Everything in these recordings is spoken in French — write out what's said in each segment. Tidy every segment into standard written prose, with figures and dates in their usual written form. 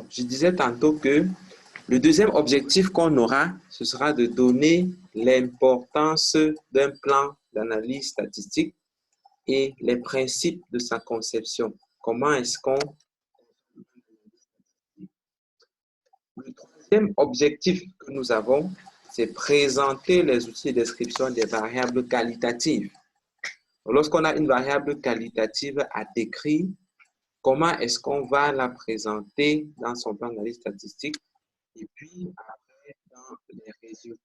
je disais tantôt que le deuxième objectif qu'on aura, ce sera de donner l'importance d'un plan d'analyse statistique et les principes de sa conception. Comment est-ce qu'on... Le troisième objectif que nous avons, c'est présenter les outils de description des variables qualitatives. Lorsqu'on a une variable qualitative à décrire, comment est-ce qu'on va la présenter dans son plan d'analyse statistique et puis après dans les résultats.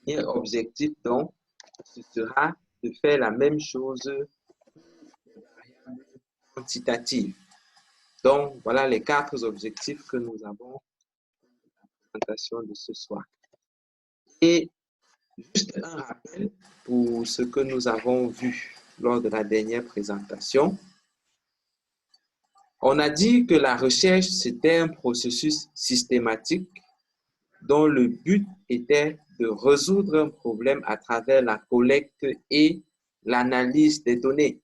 Et l'objectif donc, ce sera de faire la même chose pour les variables quantitatives. Donc, voilà les 4 objectifs que nous avons pour la présentation de ce soir. Et juste un rappel pour ce que nous avons vu lors de la dernière présentation. On a dit que la recherche, c'était un processus systématique dont le but était de résoudre un problème à travers la collecte et l'analyse des données.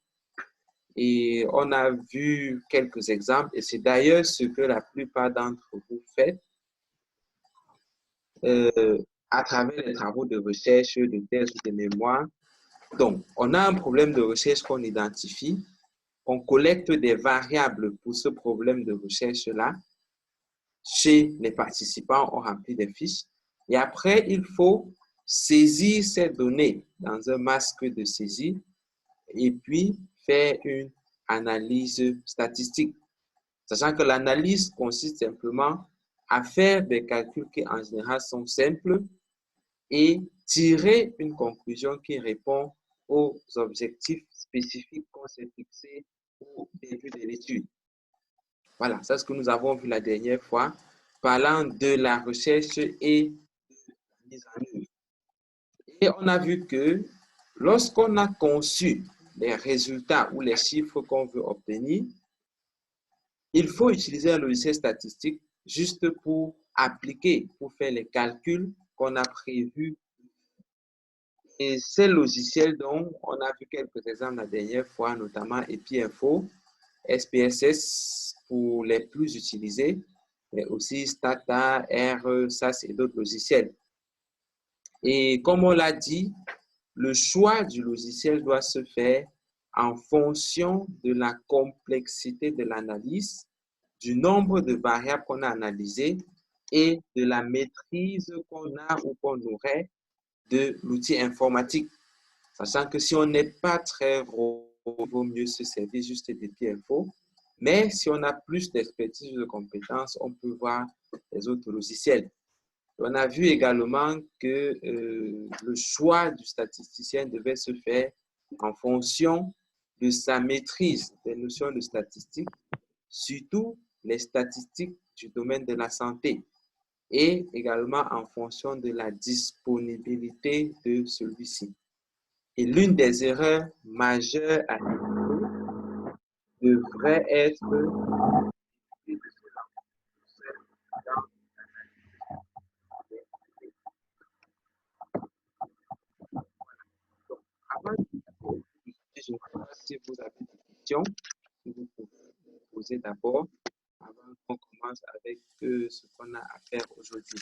Et on a vu quelques exemples, et c'est d'ailleurs ce que la plupart d'entre vous faites à travers les travaux de recherche, de thèse ou de mémoire. Donc, on a un problème de recherche qu'on identifie, on collecte des variables pour ce problème de recherche-là. Chez les participants, on remplit des fiches. Et après, il faut saisir ces données dans un masque de saisie et puis faire une analyse statistique. Sachant que l'analyse consiste simplement à faire des calculs qui en général sont simples et tirer une conclusion qui répond aux objectifs spécifiques qu'on s'est fixés au début de l'étude. Voilà, c'est ce que nous avons vu la dernière fois, parlant de la recherche et de la mise en œuvre. Et on a vu que lorsqu'on a conçu les résultats ou les chiffres qu'on veut obtenir, il faut utiliser un logiciel statistique juste pour appliquer, pour faire les calculs qu'on a prévus. Et ces logiciels dont on a vu quelques exemples la dernière fois, notamment EpiInfo, SPSS pour les plus utilisés, mais aussi Stata, R, SAS et d'autres logiciels. Et comme on l'a dit, le choix du logiciel doit se faire en fonction de la complexité de l'analyse, du nombre de variables qu'on a analysées et de la maîtrise qu'on a ou qu'on aurait de l'outil informatique. Sachant que si on n'est pas très gros, il vaut mieux se servir juste d'EpiInfo. Mais si on a plus d'expertise ou de compétences, on peut voir les autres logiciels. On a vu également que le choix du statisticien devait se faire en fonction de sa maîtrise des notions de statistique, surtout les statistiques du domaine de la santé, et également en fonction de la disponibilité de celui-ci. Et l'une des erreurs majeures à éviter devrait être avant je ne sais pas si vous avez des questions, si vous pouvez vous poser d'abord avant qu'on commence avec ce qu'on a à faire aujourd'hui.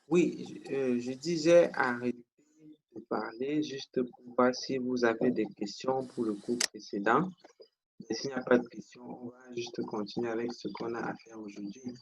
Oui, je disais arrêtez de parler juste pour voir si vous avez des questions pour le cours précédent. Et s'il n'y a pas de questions, on va juste continuer avec ce qu'on a à faire aujourd'hui.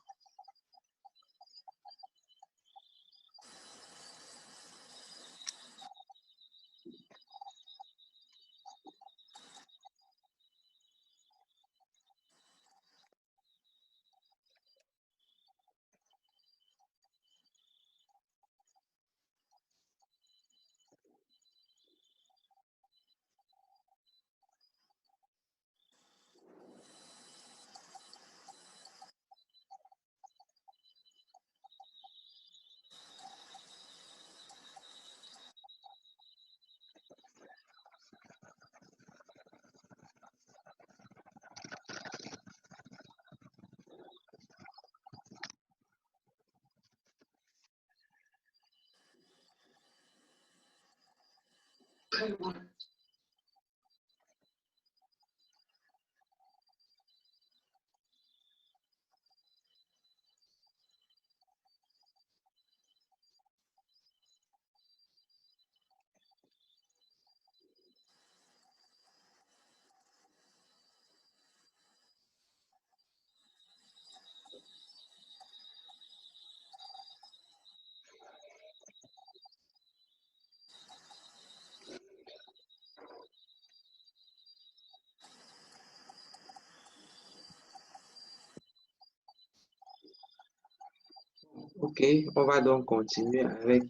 Ok, on va donc continuer avec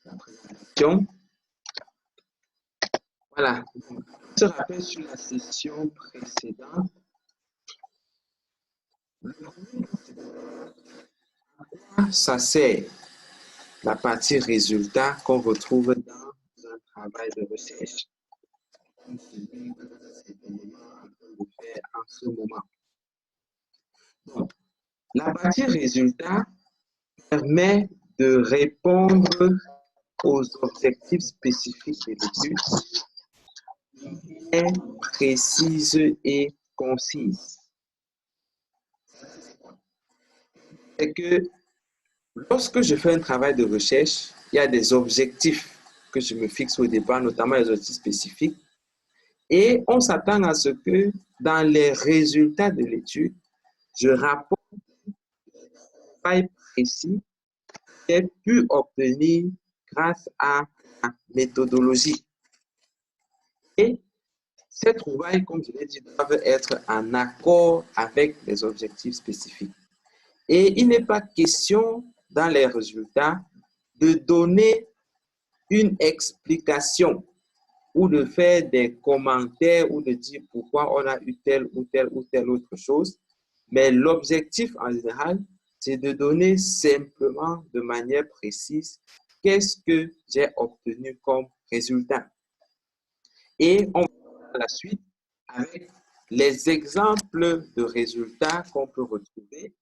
la présentation. Voilà, on se rappelle sur la session précédente. Ça, c'est la partie résultat qu'on retrouve dans un travail de recherche. En ce moment. Donc, la partie résultat permet de répondre aux objectifs spécifiques de l'étude, est précise et concise. C'est que lorsque je fais un travail de recherche, il y a des objectifs que je me fixe au départ, notamment les objectifs spécifiques, et on s'attend à ce que dans les résultats de l'étude, je rapporte un travail précis que j'ai pu obtenir grâce à la méthodologie. Et ces trouvailles, comme je l'ai dit, doivent être en accord avec les objectifs spécifiques. Et il n'est pas question dans les résultats de donner une explication ou de faire des commentaires ou de dire pourquoi on a eu telle ou telle ou telle autre chose. Mais l'objectif en général, c'est de donner simplement de manière précise qu'est-ce que j'ai obtenu comme résultat. Et on va à la suite avec les exemples de résultats qu'on peut retrouver.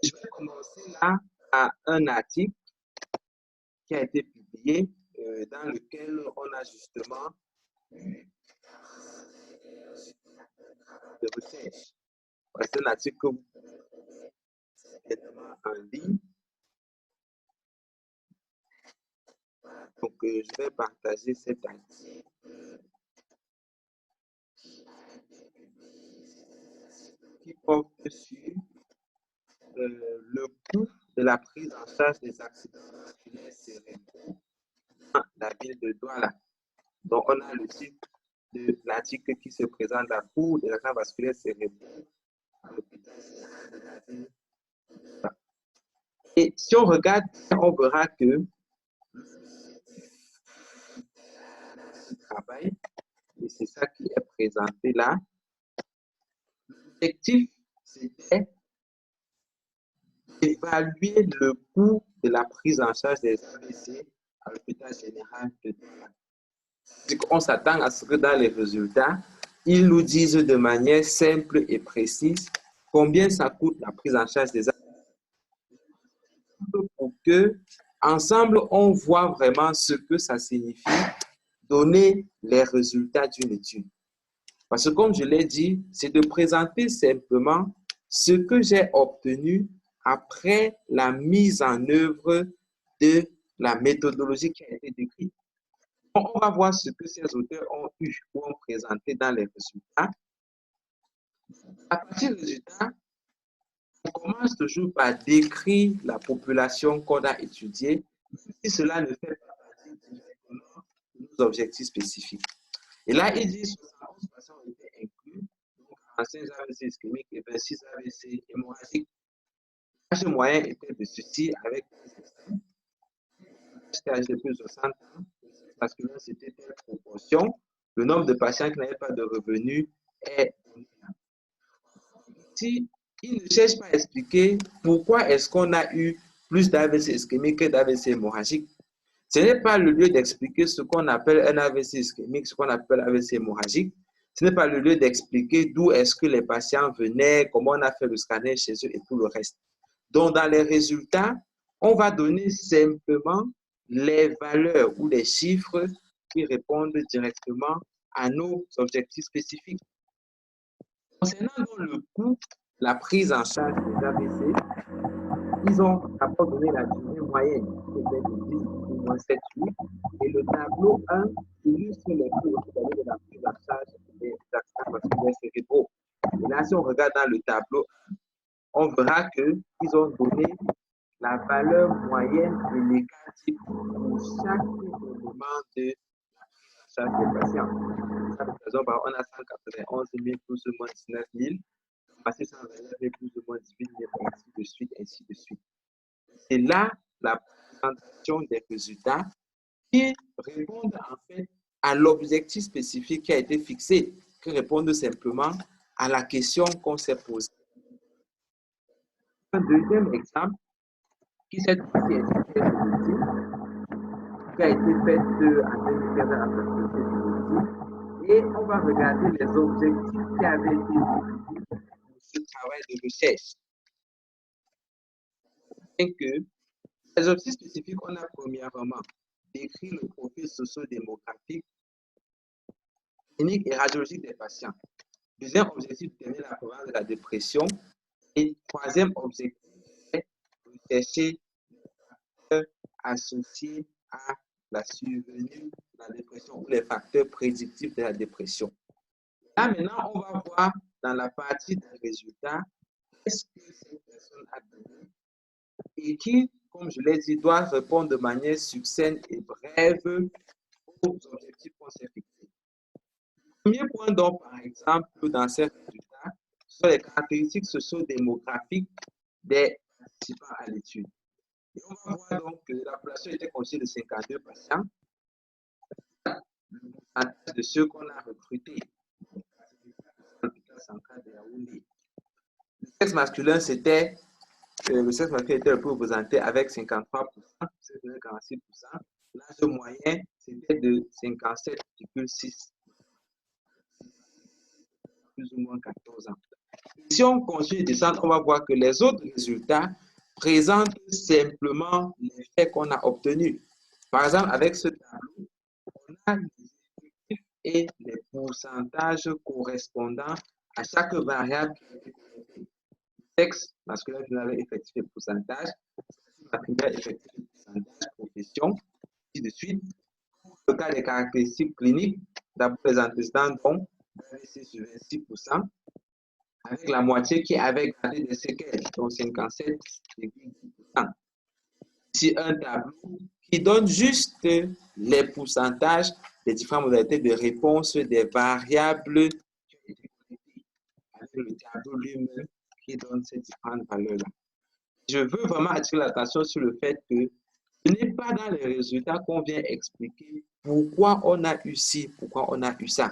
Je vais commencer là à un article qui a été publié dans lequel on a justement de recherche. C'est un article que vous pouvez en ligne. Donc, je vais partager cet article qui porte sur le coût de la prise en charge des accidents vasculaires cérébraux dans la ville de Douala. Donc, on a le titre de l'article qui se présente la coût de l'accident vasculaire cérébraux à l'hôpital de la ville. Et si on regarde, on verra que le travail, et c'est ça qui est présenté là, l'objectif, c'était d'évaluer le coût de la prise en charge des AVC à l'hôpital général de Douala. On s'attend à ce que dans les résultats, ils nous disent de manière simple et précise combien ça coûte la prise en charge des AVC pour que, ensemble, on voit vraiment ce que ça signifie donner les résultats d'une étude. Parce que comme je l'ai dit, c'est de présenter simplement ce que j'ai obtenu après la mise en œuvre de la méthodologie qui a été décrite. On va voir ce que ces auteurs ont eu ou ont présenté dans les résultats. À partir des résultats, on commence toujours par décrire la population qu'on a étudiée, si cela ne fait pas partie directement de nos objectifs spécifiques. Et là, il dit 71 patients ont été inclus, donc 45 AVC ischémiques et 26 AVC hémorragiques. L'âge moyen était de ceci avec âge de plus de 60 ans, parce que là, c'était telle proportion. Le nombre de patients qui n'avaient pas de revenus est donné. Si il ne cherche pas à expliquer pourquoi est-ce qu'on a eu plus d'AVC ischémique que d'AVC hémorragique, ce n'est pas le lieu d'expliquer ce qu'on appelle un AVC ischémique, ce qu'on appelle AVC hémorragique. Ce n'est pas le lieu d'expliquer d'où est-ce que les patients venaient, comment on a fait le scanner chez eux et tout le reste. Donc, dans les résultats, on va donner simplement les valeurs ou les chiffres qui répondent directement à nos objectifs spécifiques. Concernant donc le coût, la prise en charge des AVC, ils ont d'abord donné la durée moyenne, qui était de 10 ou moins 7 jours, et le tableau 1 illustre les coûts hospitaliers de la prise en charge des accidents vasculaires cérébraux. Et là, si on regarde dans le tableau 1, on verra qu'ils ont donné la valeur moyenne et négative pour chaque élément de la prise en charge des patients. Par exemple, on a 191 000 plus ou moins 19 000, 629 000 plus ou moins 18 000, ainsi de suite, ainsi de suite. C'est là la présentation des résultats qui répondent en fait à l'objectif spécifique qui a été fixé, qui répondent simplement à la question qu'on s'est posée. Un deuxième exemple, qui cette fois-ci est une pièce qui a été faite en 2015 à la faculté de médecine, et on va regarder les objectifs qui avaient été définis pour ce travail de recherche. Et que les objectifs spécifiques, on a premièrement décrit le profil socio-démographique, clinique et radiologique des patients. Deuxième objectif, déterminer la prévalence de la dépression. Et troisième objectif, rechercher les facteurs associés à la survenue de la dépression ou les facteurs prédictifs de la dépression. Là, maintenant, on va voir dans la partie des résultats, qu'est-ce que cette personne a donné et qui, comme je l'ai dit, doit répondre de manière succincte et brève aux objectifs qu'on s'est fixés. Le premier point, donc, par exemple, dans ces résultats, sont les caractéristiques socio-démographiques des participants à l'étude. Et on va voir donc que la population était constituée de 52 patients. Le pourcentage de ceux qu'on a recrutés, l'hôpital central de Yaoundé. Le sexe masculin, c'était le sexe masculin était le plus représenté avec 53%, 46%. L'âge moyen, c'était de 57,6, plus ou moins 14 ans. Si on continue de descendre, on va voir que les autres résultats présentent simplement les faits qu'on a obtenus. Par exemple, avec ce tableau, on a les effectifs et les pourcentages correspondant à chaque variable qui a été collectée. Sexe masculin, général, effectif et pourcentage, masculin, effectif et pourcentage, profession, ainsi de suite. Pour le cas des caractéristiques cliniques, d'abord les antécédents, donc, c'est sur 26%, avec la moitié qui avait gardé des séquelles, donc 57,10%. Ici, un tableau qui donne juste les pourcentages des différentes modalités de réponse des variables qui ont été collectées, avec le tableau lui-même qui donne ces différentes valeurs-là. Je veux vraiment attirer l'attention sur le fait que ce n'est pas dans les résultats qu'on vient expliquer pourquoi on a eu ci, pourquoi on a eu ça.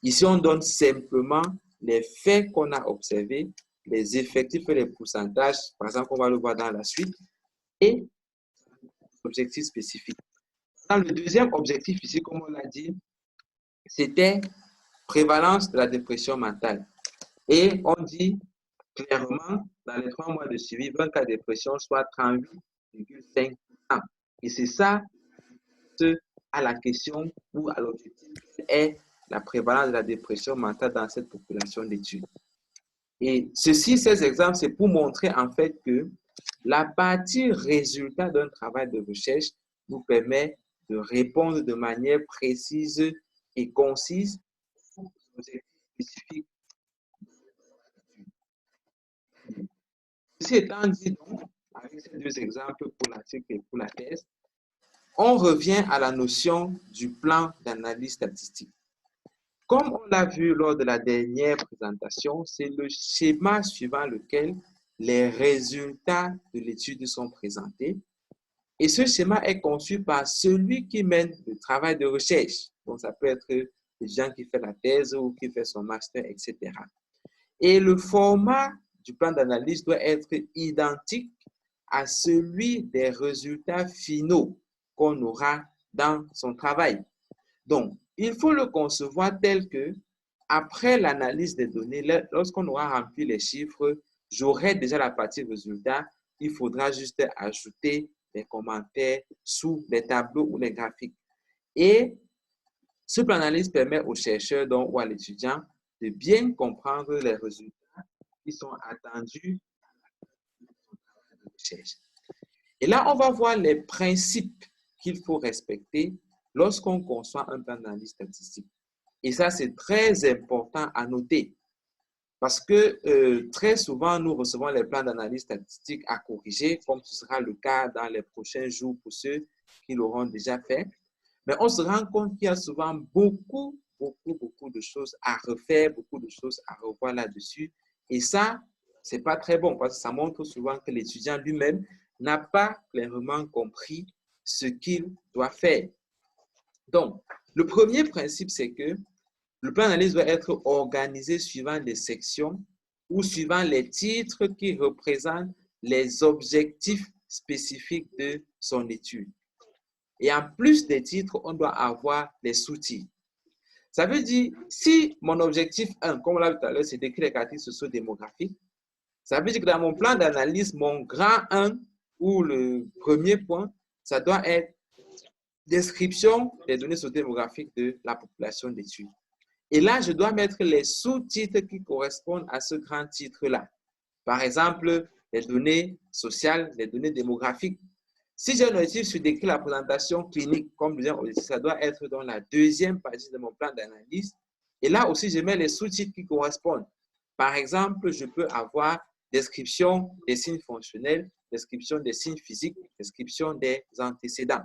Ici, on donne simplement les faits qu'on a observés, les effectifs et les pourcentages, par exemple, on va le voir dans la suite, et l'objectif spécifique. Dans le deuxième objectif ici, comme on l'a dit, c'était prévalence de la dépression mentale. Et on dit clairement, dans les 3 mois de suivi, 20 cas de dépression, soit 38,5%. Et c'est ça, à la question ou à l'objectif est la prévalence de la dépression mentale dans cette population d'études. Et ces exemples, c'est pour montrer en fait que La partie résultat d'un travail de recherche nous permet de répondre de manière précise et concise aux objectifs spécifiques. Ceci étant dit, donc, avec ces deux exemples pour l'article et pour la thèse, on revient à la notion du plan d'analyse statistique. Comme on l'a vu lors de la dernière présentation, c'est le schéma suivant lequel les résultats de l'étude sont présentés. Et ce schéma est conçu par celui qui mène le travail de recherche. Donc, ça peut être les gens qui font la thèse ou qui fait son master, etc. Et le format du plan d'analyse doit être identique à celui des résultats finaux qu'on aura dans son travail. Donc, il faut le concevoir tel que, après l'analyse des données, lorsqu'on aura rempli les chiffres, j'aurai déjà la partie résultat. Il faudra juste ajouter les commentaires sous les tableaux ou les graphiques. Et ce plan d'analyse permet aux chercheurs donc, ou à l'étudiant de bien comprendre les résultats qui sont attendus de recherche. Et là, on va voir les principes qu'il faut respecter lorsqu'on conçoit un plan d'analyse statistique. Et ça, c'est très important à noter parce que très souvent, nous recevons les plans d'analyse statistique à corriger, comme ce sera le cas dans les prochains jours pour ceux qui l'auront déjà fait. Mais on se rend compte qu'il y a souvent beaucoup de choses à refaire, beaucoup de choses à revoir là-dessus. Et ça, ce n'est pas très bon parce que ça montre souvent que l'étudiant lui-même n'a pas clairement compris ce qu'il doit faire. Donc, le premier principe, c'est que le plan d'analyse doit être organisé suivant les sections ou suivant les titres qui représentent les objectifs spécifiques de son étude. Et en plus des titres, on doit avoir les sous-titres. Ça veut dire, si mon objectif 1, comme on l'a vu tout à l'heure, c'est d'écrire les caractéristiques socio-démographiques, ça veut dire que dans mon plan d'analyse, mon grand 1 ou le premier point, ça doit être description des données socio-démographiques de la population d'études. Et là, je dois mettre les sous-titres qui correspondent à ce grand titre-là. Par exemple, les données sociales, les données démographiques. Si j'ai un objectif sur décrire la présentation clinique, comme deuxième objectif, ça doit être dans la deuxième partie de mon plan d'analyse. Et là aussi, je mets les sous-titres qui correspondent. Par exemple, je peux avoir description des signes fonctionnels, description des signes physiques, description des antécédents.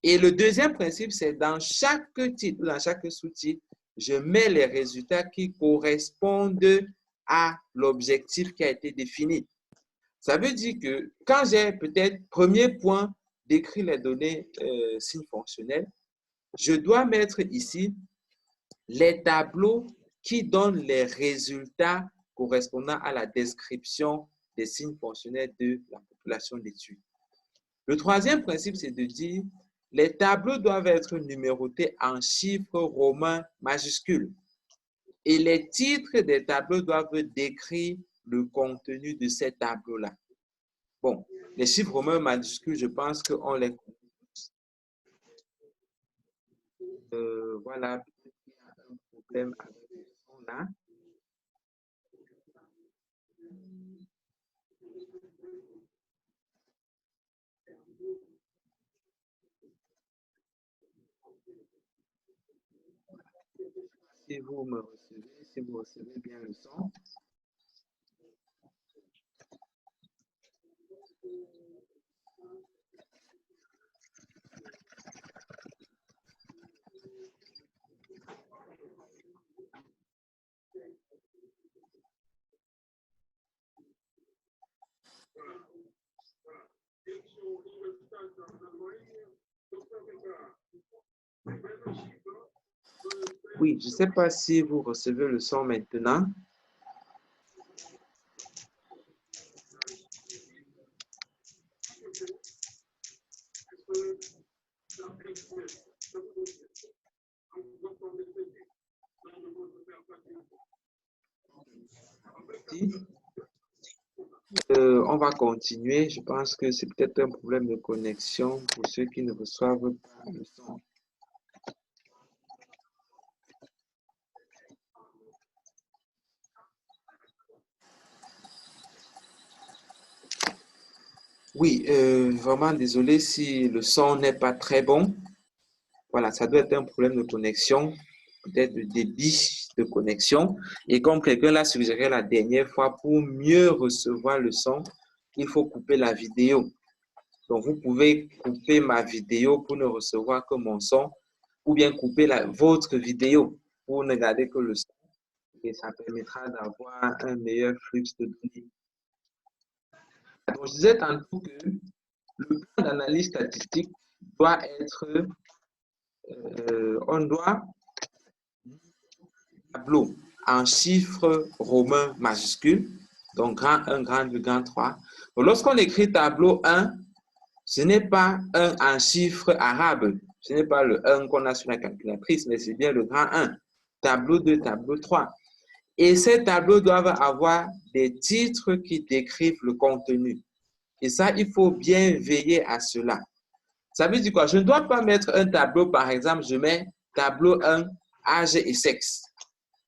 Et le deuxième principe, c'est dans chaque titre, dans chaque sous-titre, je mets les résultats qui correspondent à l'objectif qui a été défini. Ça veut dire que quand j'ai peut-être premier point d'écrire les données signes fonctionnels, je dois mettre ici les tableaux qui donnent les résultats correspondant à la description des signes fonctionnels de la population d'études. Le troisième principe, c'est de dire les tableaux doivent être numérotés en chiffres romains majuscules. Et les titres des tableaux doivent décrire le contenu de ces tableaux-là. Bon, les chiffres romains majuscules, je pense qu'on les connaît. Voilà, peut-être qu'il y a un problème avec le son là. Si vous me recevez, si vous recevez bien le son. Oui, je ne sais pas si vous recevez le son maintenant. On va continuer. Je pense que c'est peut-être un problème de connexion pour ceux qui ne reçoivent pas le son. Oui, vraiment désolé si le son n'est pas très bon. Voilà, ça doit être un problème de connexion, peut-être de débit de connexion. Et comme quelqu'un l'a suggéré la dernière fois, pour mieux recevoir le son, il faut couper la vidéo. Donc, vous pouvez couper ma vidéo pour ne recevoir que mon son, ou bien couper votre vidéo pour ne garder que le son. Et ça permettra d'avoir un meilleur flux de données. Donc, je disais tantôt que le plan d'analyse statistique doit être, on doit tableau en chiffres romains majuscules, donc grand 1, grand 2, grand 3. Donc, lorsqu'on écrit tableau 1, ce n'est pas un en chiffres arabes, ce n'est pas le 1 qu'on a sur la calculatrice, mais c'est bien le grand 1. Tableau 2, tableau 3. Et ces tableaux doivent avoir des titres qui décrivent le contenu. Et ça, il faut bien veiller à cela. Ça veut dire quoi? Je ne dois pas mettre un tableau, par exemple, je mets tableau 1, âge et sexe.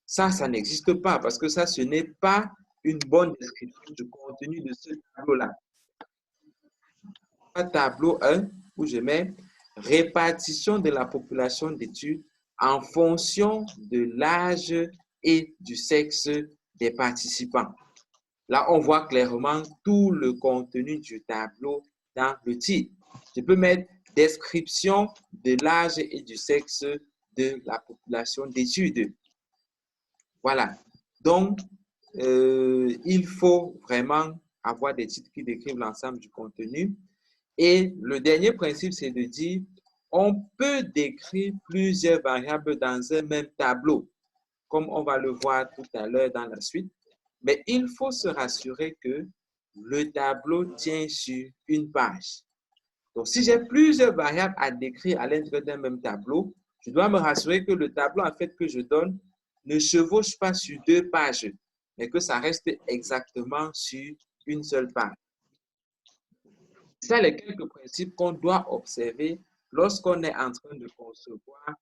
Ça n'existe pas parce que ça, ce n'est pas une bonne description du contenu de ce tableau-là. Tableau 1 où je mets répartition de la population d'études en fonction de l'âge et du sexe des participants. Là, on voit clairement tout le contenu du tableau dans le titre. Je peux mettre description de l'âge et du sexe de la population d'études. Voilà. Donc, il faut vraiment avoir des titres qui décrivent l'ensemble du contenu. Et le dernier principe, c'est de dire, on peut décrire plusieurs variables dans un même tableau, comme on va le voir tout à l'heure dans la suite. Mais il faut se rassurer que le tableau tient sur une page. Donc, si j'ai plusieurs variables à décrire à l'intérieur d'un même tableau, je dois me rassurer que le tableau, en fait, que je donne ne chevauche pas sur 2 pages, mais que ça reste exactement sur une seule page. C'est les quelques principes qu'on doit observer lorsqu'on est en train de concevoir.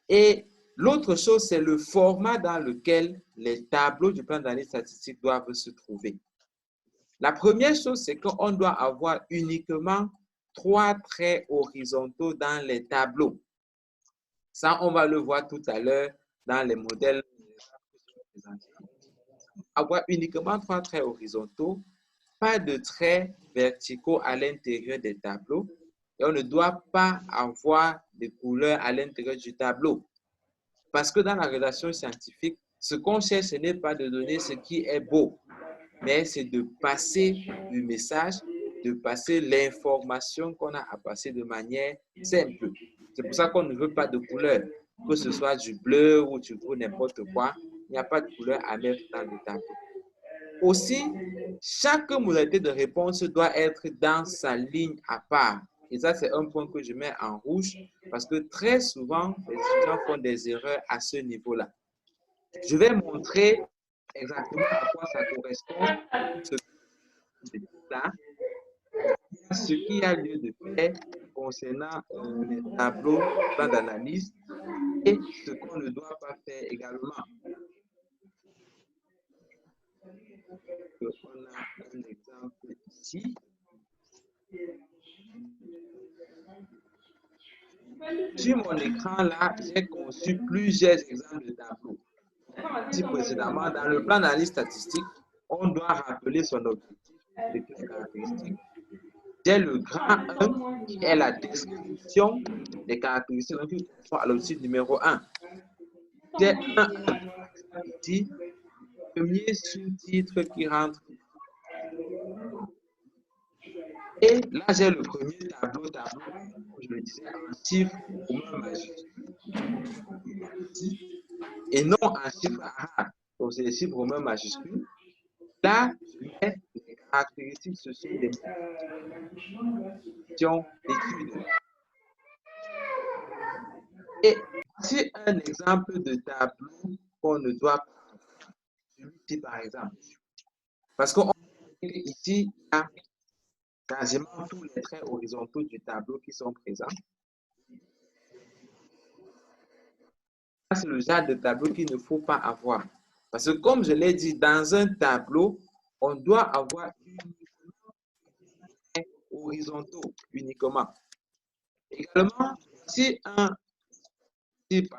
Et l'autre chose, c'est le format dans lequel les tableaux du plan d'analyse statistique doivent se trouver. La première chose, c'est qu'on doit avoir uniquement 3 traits horizontaux dans les tableaux. Ça, on va le voir tout à l'heure dans les modèles. Avoir uniquement 3 traits horizontaux, pas de traits verticaux à l'intérieur des tableaux, et on ne doit pas avoir de couleurs à l'intérieur du tableau. Parce que dans la rédaction scientifique, ce qu'on cherche, ce n'est pas de donner ce qui est beau, mais c'est de passer le message, de passer l'information qu'on a à passer de manière simple. C'est pour ça qu'on ne veut pas de couleur, que ce soit du bleu ou du rouge, n'importe quoi. Il n'y a pas de couleur à mettre dans le tableau. Aussi, chaque modalité de réponse doit être dans sa ligne à part. Et ça, c'est un point que je mets en rouge parce que très souvent, les étudiants font des erreurs à ce niveau-là. Je vais montrer exactement à quoi ça correspond, ce qui a lieu de faire concernant les tableaux, plans d'analyse et ce qu'on ne doit pas faire également. On a un exemple ici. Sur mon écran, là, j'ai conçu plusieurs exemples de tableaux. Dit précédemment, dans le plan d'analyse statistique, on doit rappeler son objectif et les caractéristiques. J'ai le grand 1 qui est la description des caractéristiques qui correspondent à l'objectif numéro 1. J'ai un dit premier sous-titre qui rentre. Et là, j'ai le premier tableau, je le disais, en chiffres romains majuscules. Et non en chiffres arabes. Donc, c'est les chiffres romains majuscules. Là, je mets les caractéristiques, ce sont des d'études. Et voici un exemple de tableau qu'on ne doit pas faire. Celui-ci, par exemple. Parce qu'on ici, il y a quasiment tous les traits horizontaux du tableau qui sont présents. C'est le genre de tableau qu'il ne faut pas avoir. Parce que comme je l'ai dit, dans un tableau, on doit avoir horizontaux uniquement. Également, si par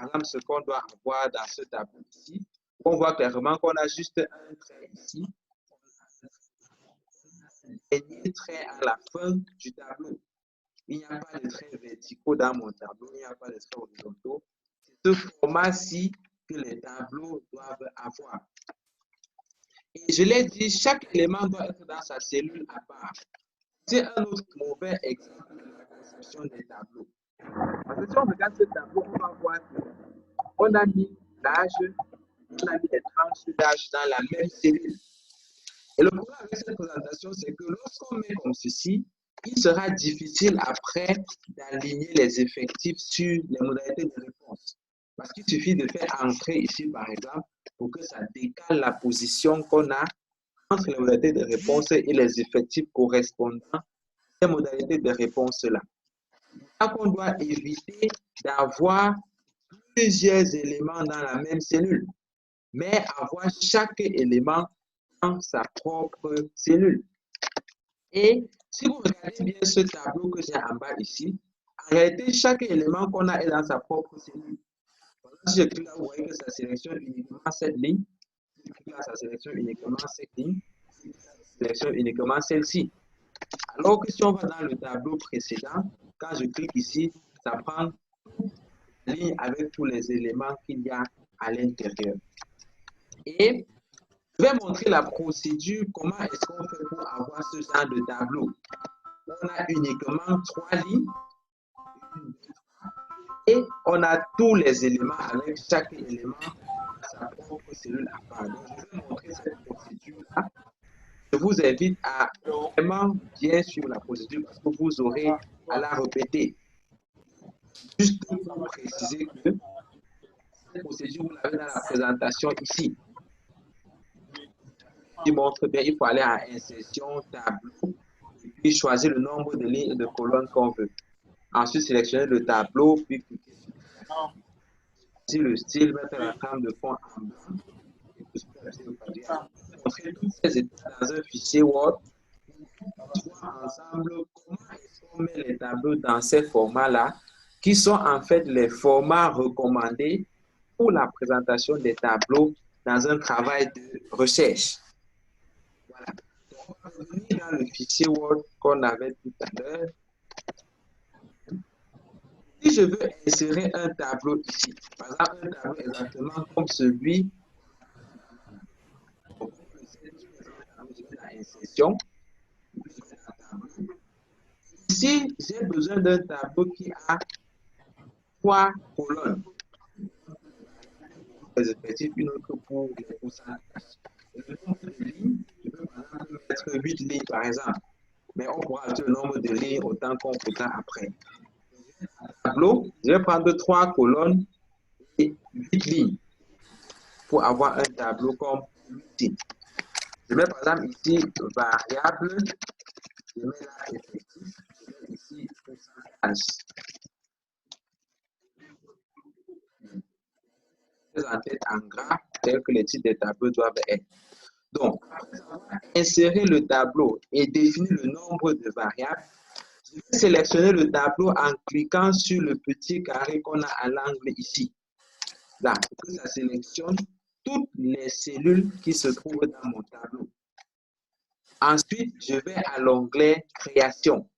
exemple ce qu'on doit avoir dans ce tableau ici, on voit clairement qu'on a juste un trait ici, et un trait à la fin du tableau. Il n'y a pas de traits verticaux dans mon tableau, il n'y a pas de traits horizontaux. C'est ce format-ci que les tableaux doivent avoir. Et je l'ai dit, chaque élément doit être dans sa cellule à part. C'est un autre mauvais exemple de la conception des tableaux. Parce que si on regarde ce tableau, on va voir qu'on a mis l'âge, on a mis les tranches d'âge dans la même cellule. Et le problème avec cette présentation, c'est que lorsqu'on met comme ceci, il sera difficile après d'aligner les effectifs sur les modalités de réponse. Parce qu'il suffit de faire entrer ici, par exemple, pour que ça décale la position qu'on a entre les modalités de réponse et les effectifs correspondants à ces modalités de réponse-là. Donc, on doit éviter d'avoir plusieurs éléments dans la même cellule, mais avoir chaque élément dans sa propre cellule. Et si vous regardez bien ce tableau que j'ai en bas ici, en réalité, chaque élément qu'on a est dans sa propre cellule. Si je clique là, vous voyez que ça sélectionne uniquement cette ligne. Si je clique là, ça sélectionne uniquement cette ligne. Ça sélectionne uniquement celle-ci. Alors que si on va dans le tableau précédent, quand je clique ici, ça prend la ligne avec tous les éléments qu'il y a à l'intérieur. Et je vais montrer la procédure, comment est-ce qu'on fait pour avoir ce genre de tableau. On a uniquement 3 lignes et on a tous les éléments avec chaque élément à sa propre cellule à part. Donc, je vais montrer cette procédure-là. Je vous invite à vraiment bien suivre la procédure parce que vous aurez à la répéter. Juste pour préciser que cette procédure, vous l'avez dans la présentation ici. Qui montre bien, il faut aller à insertion, tableau, et puis choisir le nombre de lignes et de colonnes qu'on veut. Ensuite, sélectionner le tableau, puis cliquer sur le style, mettre la trame de fond en blanc. Montrer toutes ces étapes dans un fichier Word. Voir ensemble comment est-ce qu'on met les tableaux dans ces formats-là, qui sont en fait les formats recommandés pour la présentation des tableaux dans un travail de recherche. Voilà. On va revenir dans le fichier Word qu'on avait tout à l'heure. Si je veux insérer un tableau ici, par exemple un tableau exactement comme celui, je vais à insertion. Ici, j'ai besoin d'un tableau qui a 3 colonnes. Les effectifs, une autre pour les pourcentages. Le nombre de lignes, je peux par exemple mettre 8 lignes par exemple. Mais on pourra ajouter le nombre de lignes autant qu'on voudra après. Tableau, je vais prendre 3 colonnes et 8 lignes pour avoir un tableau comme ici. Je mets par exemple ici variable, je mets là effectif, je mets ici pourcentage. En tête en gras, tel que les titres des tableaux doivent être. Donc, après avoir inséré le tableau et défini le nombre de variables, je vais sélectionner le tableau en cliquant sur le petit carré qu'on a à l'angle ici. Là, pour que ça sélectionne toutes les cellules qui se trouvent dans mon tableau. Ensuite, je vais à l'onglet Création.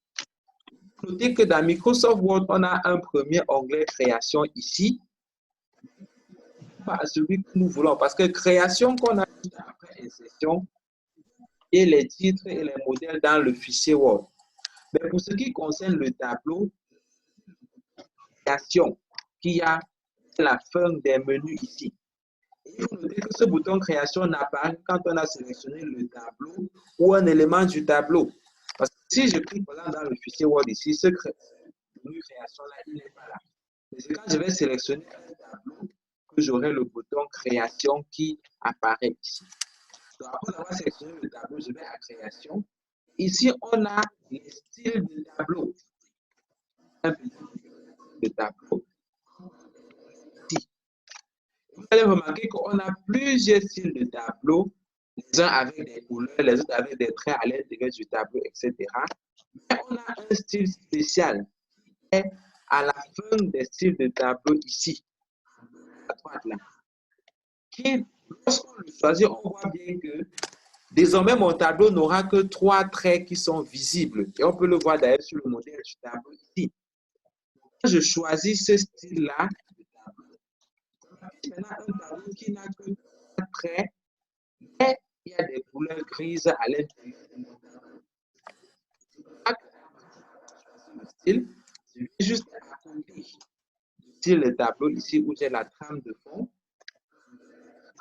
Notez que dans Microsoft Word, on a un premier onglet Création ici. Pas celui que nous voulons, parce que création qu'on a après insertion et les titres et les modèles dans le fichier Word. Mais pour ce qui concerne le tableau, création, qui a la fin des menus ici. Il faut noter que ce bouton création n'apparaît quand on a sélectionné le tableau ou un élément du tableau. Parce que si je clique dans le fichier Word ici, ce menu création-là, il n'est pas là. Mais c'est quand je vais sélectionner un tableau que j'aurai le bouton création qui apparaît ici. Donc, après avoir sélectionné le tableau, je vais à création. Ici, on a les styles de tableau. Un petit de tableau. Ici. Vous allez remarquer qu'on a plusieurs styles de tableau les uns avec des couleurs, les autres avec des traits à l'intérieur du tableau, etc. Mais on a un style spécial qui est à la fin des styles de tableau ici, à droite là, qui, lorsqu'on le choisit, on voit bien que désormais mon tableau n'aura que 3 traits qui sont visibles. Et on peut le voir d'ailleurs sur le modèle du tableau ici. Quand je choisis ce style-là, maintenant un tableau qui n'a que 3 traits, mais il y a des couleurs grises à l'intérieur. Le style, je vais juste à côté sur le tableau ici où j'ai la trame de fond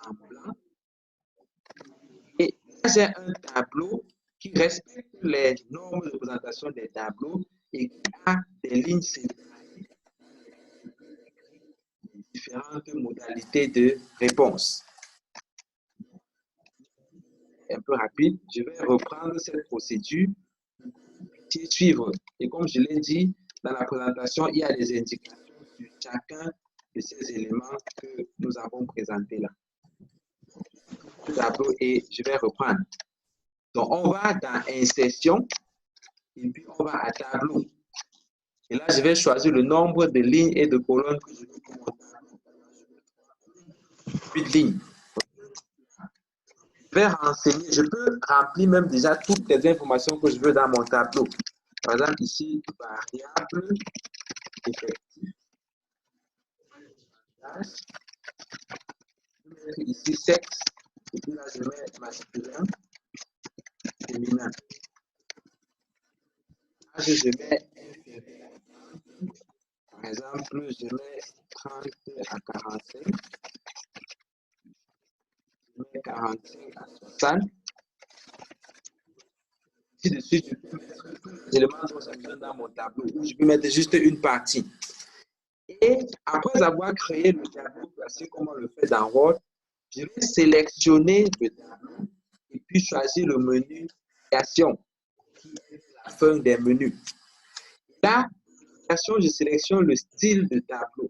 en blanc. Et là, j'ai un tableau qui respecte les normes de représentation des tableaux et qui a des lignes séparées, différentes modalités de réponse. Un peu rapide, je vais reprendre cette procédure et suivre. Et comme je l'ai dit, dans la présentation, il y a des indications sur chacun de ces éléments que nous avons présentés là. Le tableau et je vais reprendre. Donc, on va dans Insertion et puis on va à Tableau. Et là, je vais choisir le nombre de lignes et de colonnes que je veux pour mon tableau. 8 lignes. Je vais renseigner, je peux remplir même déjà toutes les informations que je veux dans mon tableau. Par exemple, ici, variable effectif. Je vais mettre ici sexe. Et puis là, je mets masculin, féminin. Là, je mets par exemple, je mets 30 à 45. Je mets 45 à 60. Ici de suite, je peux mettre tous les éléments dont j'ai besoin dans mon tableau. Ou je peux mettre juste une partie. Et après avoir créé le tableau classique comme on le fait dans Word, je vais sélectionner le tableau et puis choisir le menu création qui est la fin des menus. Là, création, je sélectionne le style de tableau.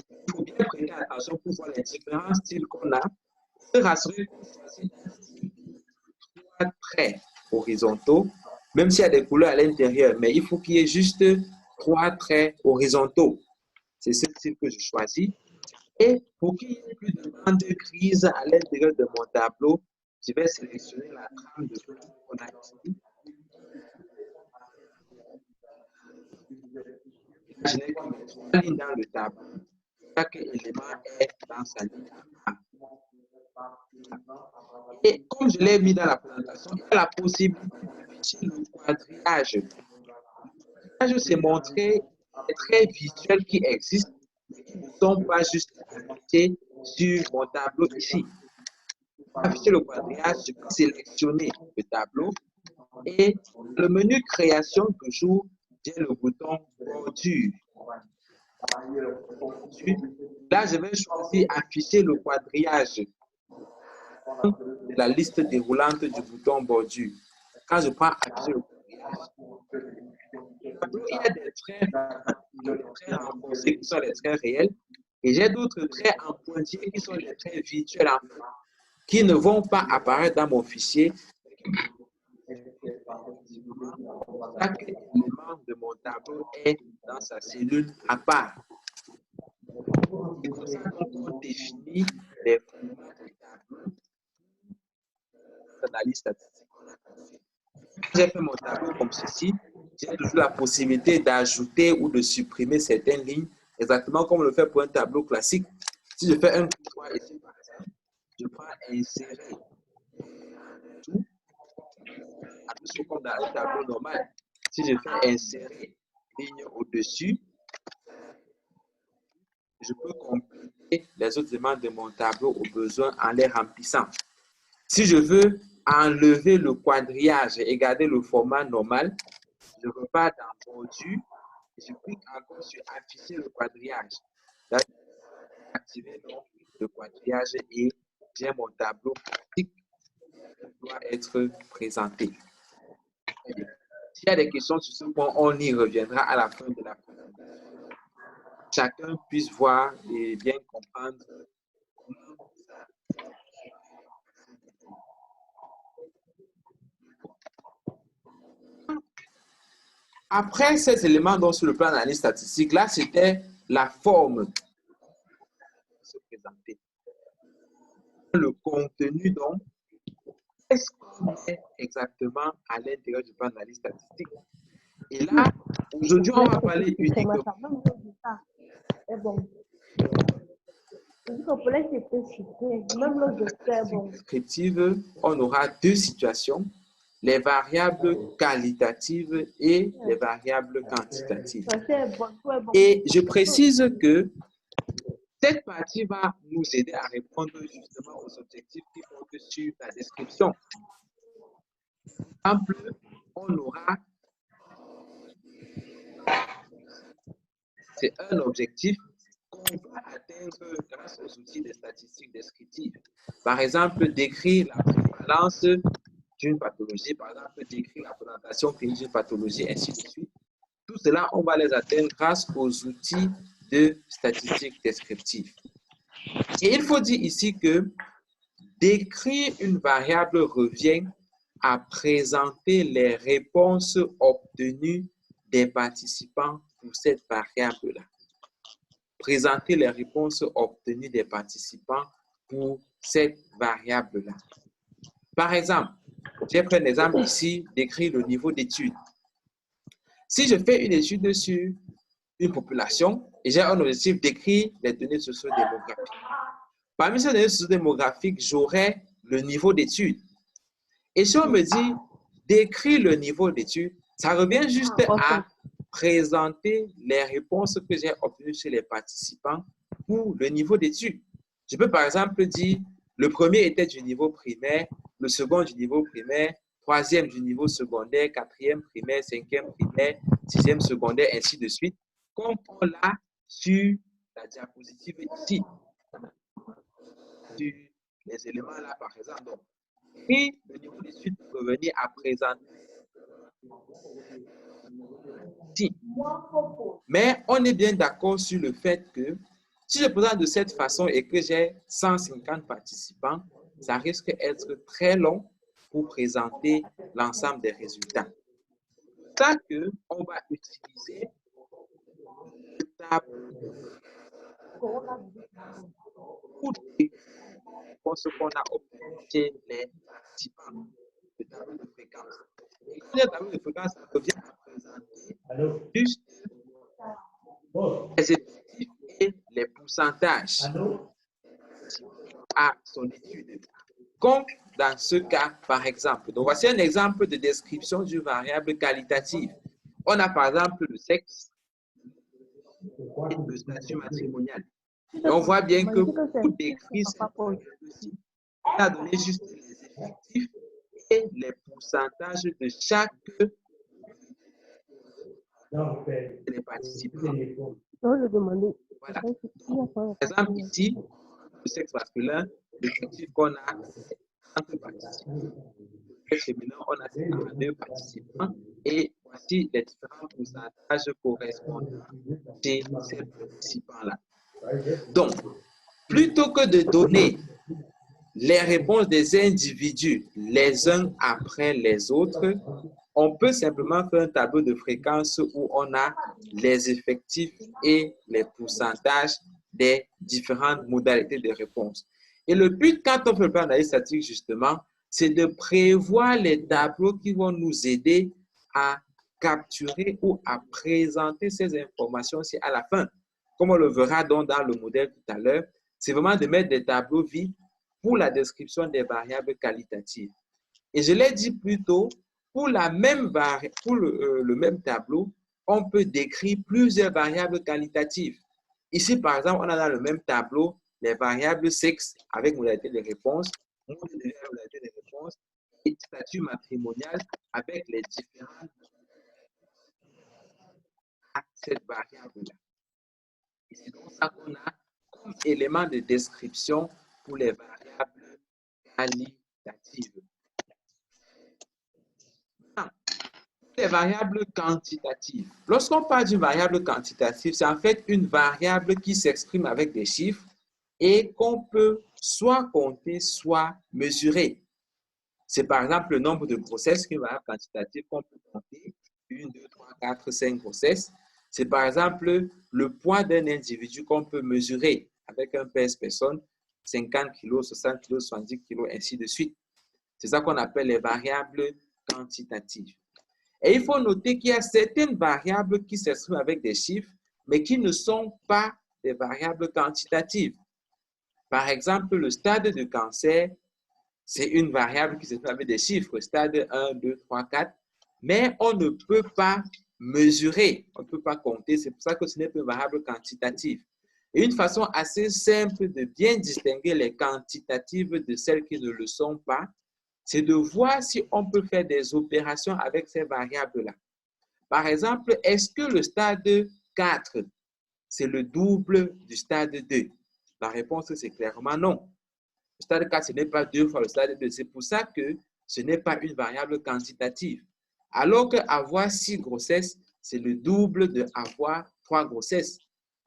Il faut bien prêter attention pour voir les différents styles qu'on a. Se rassurer qu'on choisit un style de 3 traits horizontaux, même s'il y a des couleurs à l'intérieur, mais il faut qu'il y ait juste 3 traits horizontaux. C'est ce style que je choisis. Et pour qu'il y ait plus de bandes grises à l'intérieur de mon tableau, je vais sélectionner la trame de fond qu'on a ici. Je n'ai que mes 3 lignes dans le tableau. Chaque élément est dans sa ligne. Et comme je l'ai mis dans la présentation, il y a la possibilité d'afficher le quadrillage. Le quadrillage, c'est montrer les traits visuels qui existent, mais qui ne sont pas juste affichés sur mon tableau ici. Pour afficher le quadrillage, je peux sélectionner le tableau et le menu création, toujours, j'ai le bouton bordure. Là, je vais choisir afficher le quadrillage de la liste déroulante du bouton bordure. Quand je prends afficher le quadrillage, il y a des traits renforcés qui sont les traits réels et j'ai d'autres traits en pointillés qui sont les traits virtuels qui ne vont pas apparaître dans mon fichier. Chaque élément de mon tableau est dans sa cellule à part. C'est comme ça qu'on définit les formats des tableaux. Analyse statistique. J'ai fait mon tableau comme ceci. J'ai toujours la possibilité d'ajouter ou de supprimer certaines lignes, exactement comme on le fait pour un tableau classique. Si je fais un choix ici, par exemple, je prends insérer tout, comme dans un tableau normal. Si je fais insérer ligne au-dessus, je peux compléter les autres éléments de mon tableau au besoin en les remplissant. Si je veux enlever le quadrillage et garder le format normal, je repars dans bordure et je clique encore sur afficher le quadrillage. Là, je vais activer donc le quadrillage et j'ai mon tableau pratique qui doit être présenté. S'il y a des questions sur ce point, on y reviendra à la fin de la présentation. Chacun puisse voir et bien comprendre comment ça. Après ces éléments donc, sur le plan d'analyse statistique, là, c'était la forme qui se présentait. Le contenu, donc, qu'est-ce qu'on met exactement à l'intérieur du plan d'analyse statistique? Et là, aujourd'hui, on va parler uniquement descriptive. On aura deux situations, les variables qualitatives et les variables quantitatives. Et je précise que cette partie va nous aider à répondre justement aux objectifs qui portent sur la description. Par exemple, on aura, c'est un objectif qu'on va atteindre grâce aux outils de statistiques descriptives. Par exemple, décrire la prévalence d'une pathologie, par exemple, décrire la présentation clinique d'une pathologie, ainsi de suite. Tout cela, on va les atteindre grâce aux outils de statistiques descriptives. Et il faut dire ici que décrire une variable revient à présenter les réponses obtenues des participants pour cette variable-là. Présenter les réponses obtenues des participants pour cette variable-là. Par exemple, j'ai pris un exemple ici, décrire le niveau d'études. Si je fais une étude sur une population et j'ai un objectif d'écrire les données socio-démographiques. Parmi ces données socio-démographiques, j'aurai le niveau d'études. Et si on me dit d'écrire le niveau d'études, ça revient juste à présenter les réponses que j'ai obtenues chez les participants pour le niveau d'études. Je peux par exemple dire, le premier était du niveau primaire, le second du niveau primaire, troisième du niveau secondaire, quatrième primaire, cinquième primaire, sixième secondaire, ainsi de suite, comme on l'a sur la diapositive ici. Sur les éléments là, par exemple. Donc, et le niveau d'études peut revenir à présenter. Si. Mais on est bien d'accord sur le fait que si je présente de cette façon et que j'ai 150 participants, ça risque d'être très long pour présenter l'ensemble des résultats. C'est ça qu'on va utiliser le tableau pour ce qu'on a obtenu chez les participants, le tableau de fréquence. Et quand le tableau de fréquence, ça revient à présenter juste les effectifs et les pourcentages à son étude. Comme dans ce cas, par exemple. Donc, voici un exemple de description d'une variable qualitative. On a par exemple le sexe et le statut matrimonial. Et on voit bien que pour décrire cette variable-ci, on a donné juste les effectifs et les pourcentages de chaque des participants. Voilà. Donc, par exemple, ici, le sexe masculin, l'effectif qu'on a, c'est 30 participants. Le sexe féminin, on a 52 participants. Et voici les différents pourcentages correspondants chez ces participants-là. Donc, plutôt que de donner les réponses des individus les uns après les autres, on peut simplement faire un tableau de fréquence où on a les effectifs et les pourcentages des différentes modalités de réponse. Et le but, quand on fait le plan d'analyse statistique, justement, c'est de prévoir les tableaux qui vont nous aider à capturer ou à présenter ces informations-ci à la fin. Comme on le verra donc dans le modèle tout à l'heure, c'est vraiment de mettre des tableaux vides pour la description des variables qualitatives. Et je l'ai dit plus tôt, pour le même tableau, on peut décrire plusieurs variables qualitatives. Ici, par exemple, on a dans le même tableau les variables sexe avec modalité de réponse, modalité de réponse et statut matrimonial avec les différentes à cette variable-là. Et c'est donc ça qu'on a comme élément de description pour les variables qualitatives. Les variables quantitatives. Lorsqu'on parle d'une variable quantitative, c'est en fait une variable qui s'exprime avec des chiffres et qu'on peut soit compter, soit mesurer. C'est par exemple le nombre de grossesses, qui est une variable quantitative qu'on peut compter, 1, 2, 3, 4, 5 grossesses. C'est par exemple le poids d'un individu qu'on peut mesurer avec un pèse-personne, 50 kg, 60 kg, 70 kg, ainsi de suite. C'est ça qu'on appelle les variables quantitatives. Et il faut noter qu'il y a certaines variables qui s'expriment avec des chiffres, mais qui ne sont pas des variables quantitatives. Par exemple, le stade de cancer, c'est une variable qui s'exprime avec des chiffres, stade 1, 2, 3, 4, mais on ne peut pas mesurer, on ne peut pas compter, c'est pour ça que ce n'est pas une variable quantitative. Et une façon assez simple de bien distinguer les quantitatives de celles qui ne le sont pas, c'est de voir si on peut faire des opérations avec ces variables-là. Par exemple, est-ce que le stade 4, c'est le double du stade 2? La réponse, c'est clairement non. Le stade 4, ce n'est pas 2 fois le stade 2. C'est pour ça que ce n'est pas une variable quantitative. Alors qu'avoir 6 grossesses, c'est le double d'avoir 3 grossesses.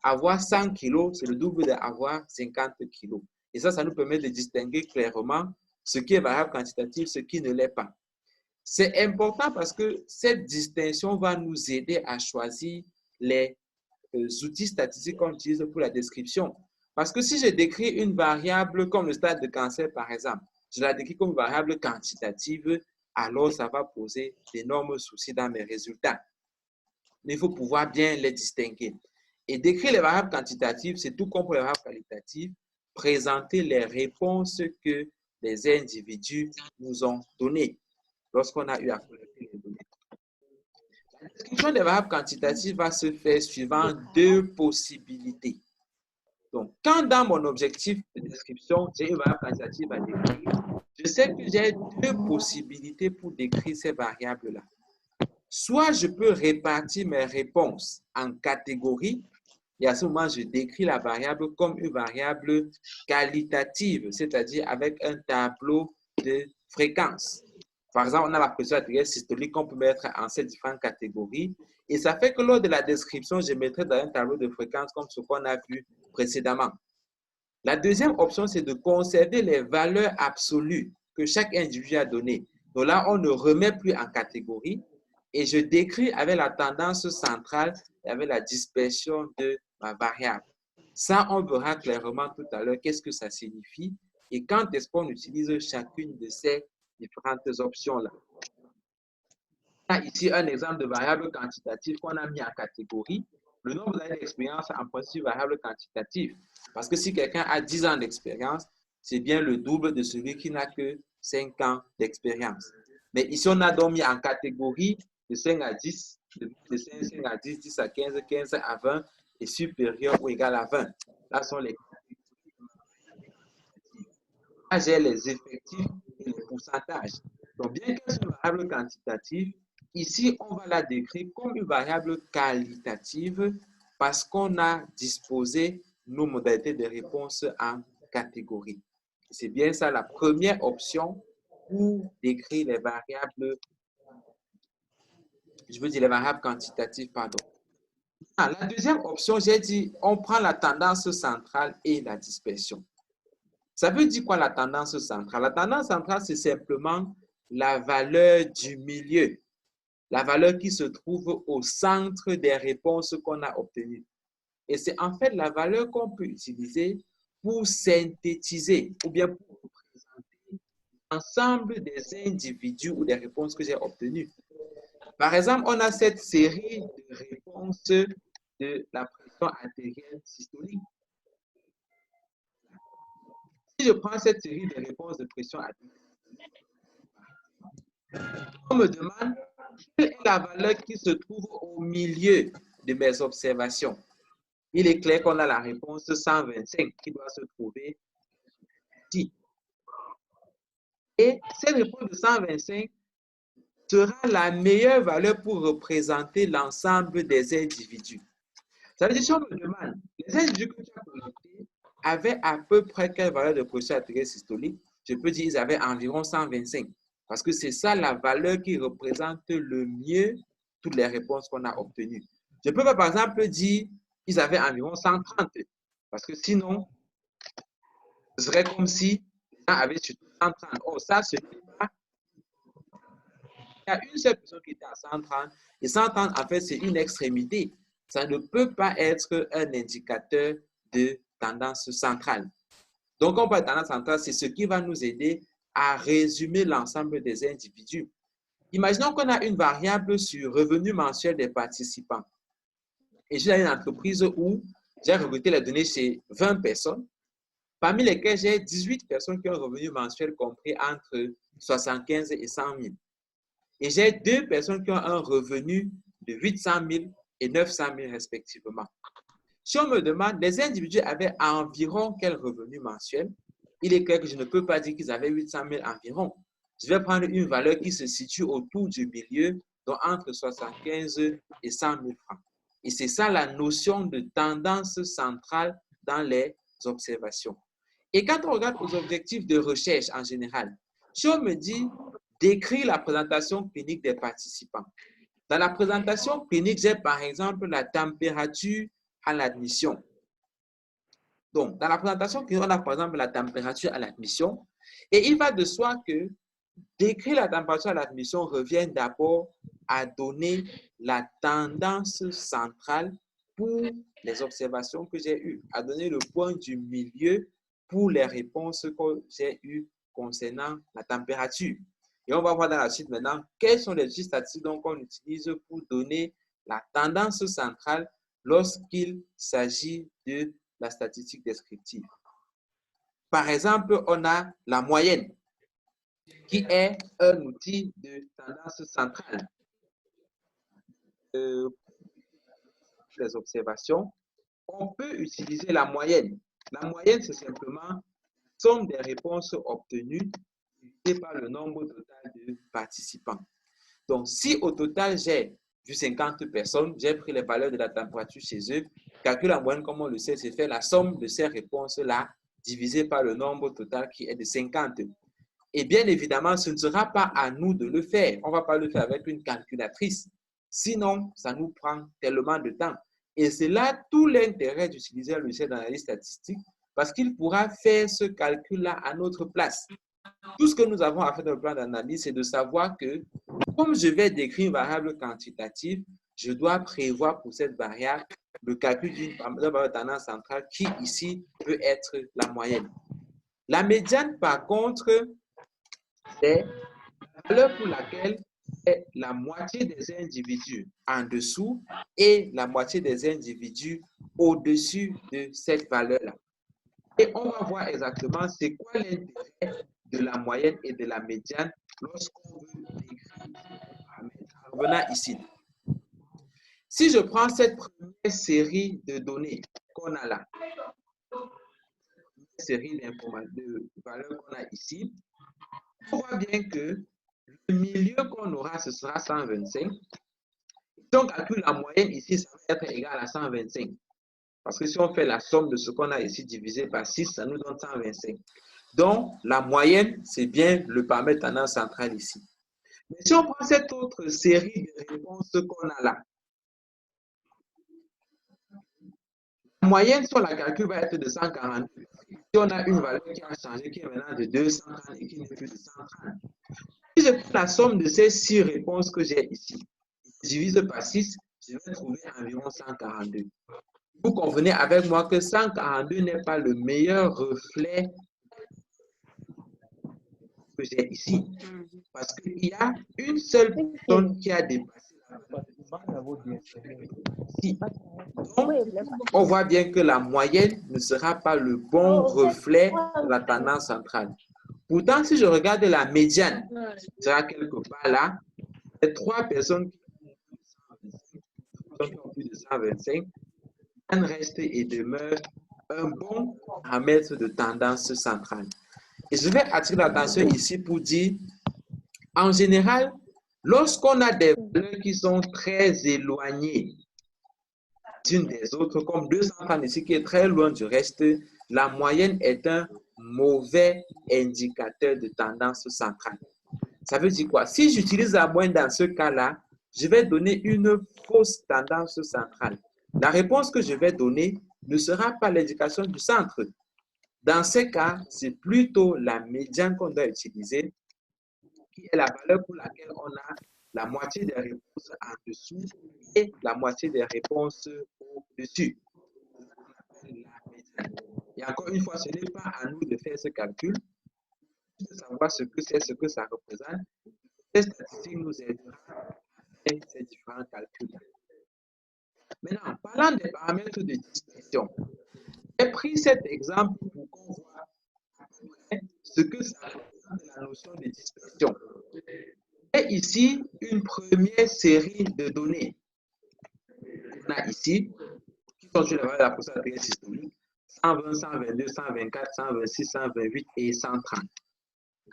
Avoir 100 kilos, c'est le double d'avoir 50 kilos. Et ça nous permet de distinguer clairement ce qui est variable quantitative, ce qui ne l'est pas. C'est important parce que cette distinction va nous aider à choisir les outils statistiques qu'on utilise pour la description. Parce que si je décris une variable comme le stade de cancer, par exemple, je la décris comme variable quantitative, alors ça va poser d'énormes soucis dans mes résultats. Mais il faut pouvoir bien les distinguer. Et décrire les variables quantitatives, c'est tout comme pour les variables qualitatives, présenter les réponses que les individus nous ont données lorsqu'on a eu à collecter les données. La description des variables quantitatives va se faire suivant deux possibilités. Donc, quand dans mon objectif de description, j'ai une variable quantitative à décrire, je sais que j'ai deux possibilités pour décrire ces variables-là. Soit je peux répartir mes réponses en catégories, et à ce moment, je décris la variable comme une variable qualitative, c'est-à-dire avec un tableau de fréquence. Par exemple, on a la pression artérielle systolique qu'on peut mettre en ces différentes catégories. Et ça fait que lors de la description, je mettrai dans un tableau de fréquence comme ce qu'on a vu précédemment. La deuxième option, c'est de conserver les valeurs absolues que chaque individu a données. Donc là, on ne remet plus en catégorie et je décris avec la tendance centrale et avec la dispersion de ma variable. Ça, on verra clairement tout à l'heure qu'est-ce que ça signifie et quand est-ce qu'on utilise chacune de ces différentes options-là. On a ici un exemple de variable quantitative qu'on a mis en catégorie. Le nombre d'années d'expérience en principe variable quantitative. Parce que si quelqu'un a 10 ans d'expérience, c'est bien le double de celui qui n'a que 5 ans d'expérience. Mais ici, on a donc mis en catégorie de 5 à 10, de 5 à 10, 10 à 15, 15 à 20 et supérieur ou égal à 20. Là sont les Là, j'ai les effectifs et les pourcentages. Donc, bien qu'elle soit une variable quantitative, ici, on va la décrire comme une variable qualitative parce qu'on a disposé nos modalités de réponse en catégorie. C'est bien ça la première option pour décrire les variables, je veux dire les variables quantitatives, pardon. La deuxième option, j'ai dit, on prend la tendance centrale et la dispersion. Ça veut dire quoi la tendance centrale? La tendance centrale, c'est simplement la valeur du milieu, la valeur qui se trouve au centre des réponses qu'on a obtenues. Et c'est en fait la valeur qu'on peut utiliser pour synthétiser ou bien pour représenter l'ensemble des individus ou des réponses que j'ai obtenues. Par exemple, on a cette série de réponses de la pression artérielle systolique. Si je prends cette série de réponses de pression artérielle, on me demande quelle est la valeur qui se trouve au milieu de mes observations. Il est clair qu'on a la réponse 125 qui doit se trouver ici. Et cette réponse de 125 sera la meilleure valeur pour représenter l'ensemble des individus. Ça veut dire, si on me demande, les individus que tu as collectés avaient à peu près quelle valeur de pression artérielle systolique, je peux dire qu'ils avaient environ 125. Parce que c'est ça la valeur qui représente le mieux toutes les réponses qu'on a obtenues. Je peux pas, par exemple, dire qu'ils avaient environ 130. Parce que sinon, ce serait comme si les gens avaient surtout 130. Oh, ça, ce n'est pas Il y a une seule personne qui était à 130 et 130, en fait, c'est une extrémité. Ça ne peut pas être un indicateur de tendance centrale. Donc, on parle de tendance centrale, c'est ce qui va nous aider à résumer l'ensemble des individus. Imaginons qu'on a une variable sur revenu mensuel des participants. Et j'ai une entreprise où j'ai recruté les données chez 20 personnes, parmi lesquelles j'ai 18 personnes qui ont un revenu mensuel compris entre 75 et 100 000. Et j'ai 2 personnes qui ont un revenu de 800 000 et 900 000 respectivement. Si on me demande, les individus avaient environ quel revenu mensuel, il est clair que je ne peux pas dire qu'ils avaient 800 000 environ. Je vais prendre une valeur qui se situe autour du milieu, donc entre 75 et 100 000 francs. Et c'est ça la notion de tendance centrale dans les observations. Et quand on regarde aux objectifs de recherche en général, si on me dit décrire la présentation clinique des participants. Dans la présentation clinique, j'ai par exemple la température à l'admission. Donc, dans la présentation clinique, on a par exemple la température à l'admission. Et il va de soi que décrire la température à l'admission revient d'abord à donner la tendance centrale pour les observations que j'ai eues, à donner le point du milieu pour les réponses que j'ai eues concernant la température. Et on va voir dans la suite maintenant quels sont les outils statistiques qu'on utilise pour donner la tendance centrale lorsqu'il s'agit de la statistique descriptive. Par exemple, on a la moyenne, qui est un outil de tendance centrale. Les observations, on peut utiliser la moyenne. La moyenne, c'est simplement somme des réponses obtenues divisé par le nombre total de participants. Donc, si au total, j'ai vu 50 personnes, j'ai pris les valeurs de la température chez eux, calcul la moyenne, comme on le sait, c'est faire la somme de ces réponses-là divisé par le nombre total qui est de 50. Et bien évidemment, ce ne sera pas à nous de le faire. On ne va pas le faire avec une calculatrice. Sinon, ça nous prend tellement de temps. Et c'est là tout l'intérêt d'utiliser un logiciel d'analyse statistique parce qu'il pourra faire ce calcul-là à notre place. Tout ce que nous avons à faire dans le plan d'analyse, c'est de savoir que comme je vais décrire une variable quantitative, je dois prévoir pour cette variable le calcul d'une variable tendance centrale qui ici peut être la moyenne. La médiane, par contre, c'est la valeur pour laquelle c'est la moitié des individus en dessous et la moitié des individus au-dessus de cette valeur-là. Et on va voir exactement c'est quoi l'intérêt de la moyenne et de la médiane lorsqu'on veut décrire ces paramètres. Revenons ici. Si je prends cette première série de données qu'on a là, série de valeurs qu'on a ici, on voit bien que le milieu qu'on aura, ce sera 125. Si on calcule la moyenne ici, ça va être égal à 125. Parce que si on fait la somme de ce qu'on a ici divisé par 6, ça nous donne 125. Donc, la moyenne, c'est bien le paramètre tendance centrale ici. Mais si on prend cette autre série de réponses qu'on a là, la moyenne sur la calcul va être de 142. Si on a une valeur qui a changé, qui est maintenant de 230 et qui n'est plus de 130. Si je prends la somme de ces 6 réponses que j'ai ici, je divise par 6, je vais trouver environ 142. Vous convenez avec moi que 142 n'est pas le meilleur reflet que j'ai ici. Parce qu'il y a une seule personne qui a dépassé la valeur. Donc, on voit bien que la moyenne ne sera pas le bon reflet de la tendance centrale. Pourtant, si je regarde la médiane, sera quelque part là, les 3 personnes qui ont plus de 125, reste et demeure un bon paramètre de tendance centrale. Et je vais attirer l'attention ici pour dire, en général, lorsqu'on a des valeurs qui sont très éloignées l'une des autres, comme 230 ici qui est très loin du reste, la moyenne est un mauvais indicateur de tendance centrale. Ça veut dire quoi? Si j'utilise la moyenne dans ce cas-là, je vais donner une fausse tendance centrale. La réponse que je vais donner ne sera pas l'indication du centre. Dans ce cas, c'est plutôt la médiane qu'on doit utiliser, qui est la valeur pour laquelle on a la moitié des réponses en dessous et la moitié des réponses au-dessus. Et encore une fois, ce n'est pas à nous de faire ce calcul, de savoir ce que c'est, ce que ça représente. Cette statistique nous aidera à faire ces différents calculs. Maintenant, parlant des paramètres de dispersion, j'ai pris cet exemple pour qu'on voit ce que ça représente la notion de dispersion. Et ici, une première série de données. On a ici, qui sont sur la valeur de la pourcentage historique, 120, 122, 124, 126, 128 et 130.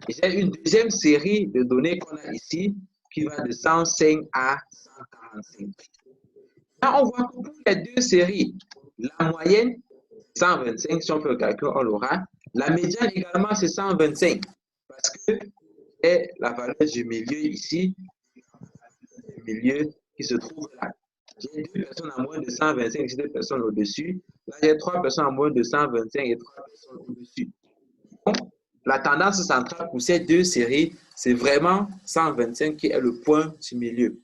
Et j'ai une deuxième série de données qu'on a ici, qui va de 105 à 145. Là, on voit que pour les deux séries, la moyenne, 125, si on fait le calcul, on l'aura. La médiane également, c'est 125, parce que c'est la valeur du milieu ici, le milieu qui se trouve là. J'ai deux personnes à moins de 125, j'ai deux personnes au-dessus. Là, j'ai trois personnes à moins de 125 et trois personnes au-dessus. Donc, la tendance centrale pour ces deux séries, c'est vraiment 125 qui est le point du milieu.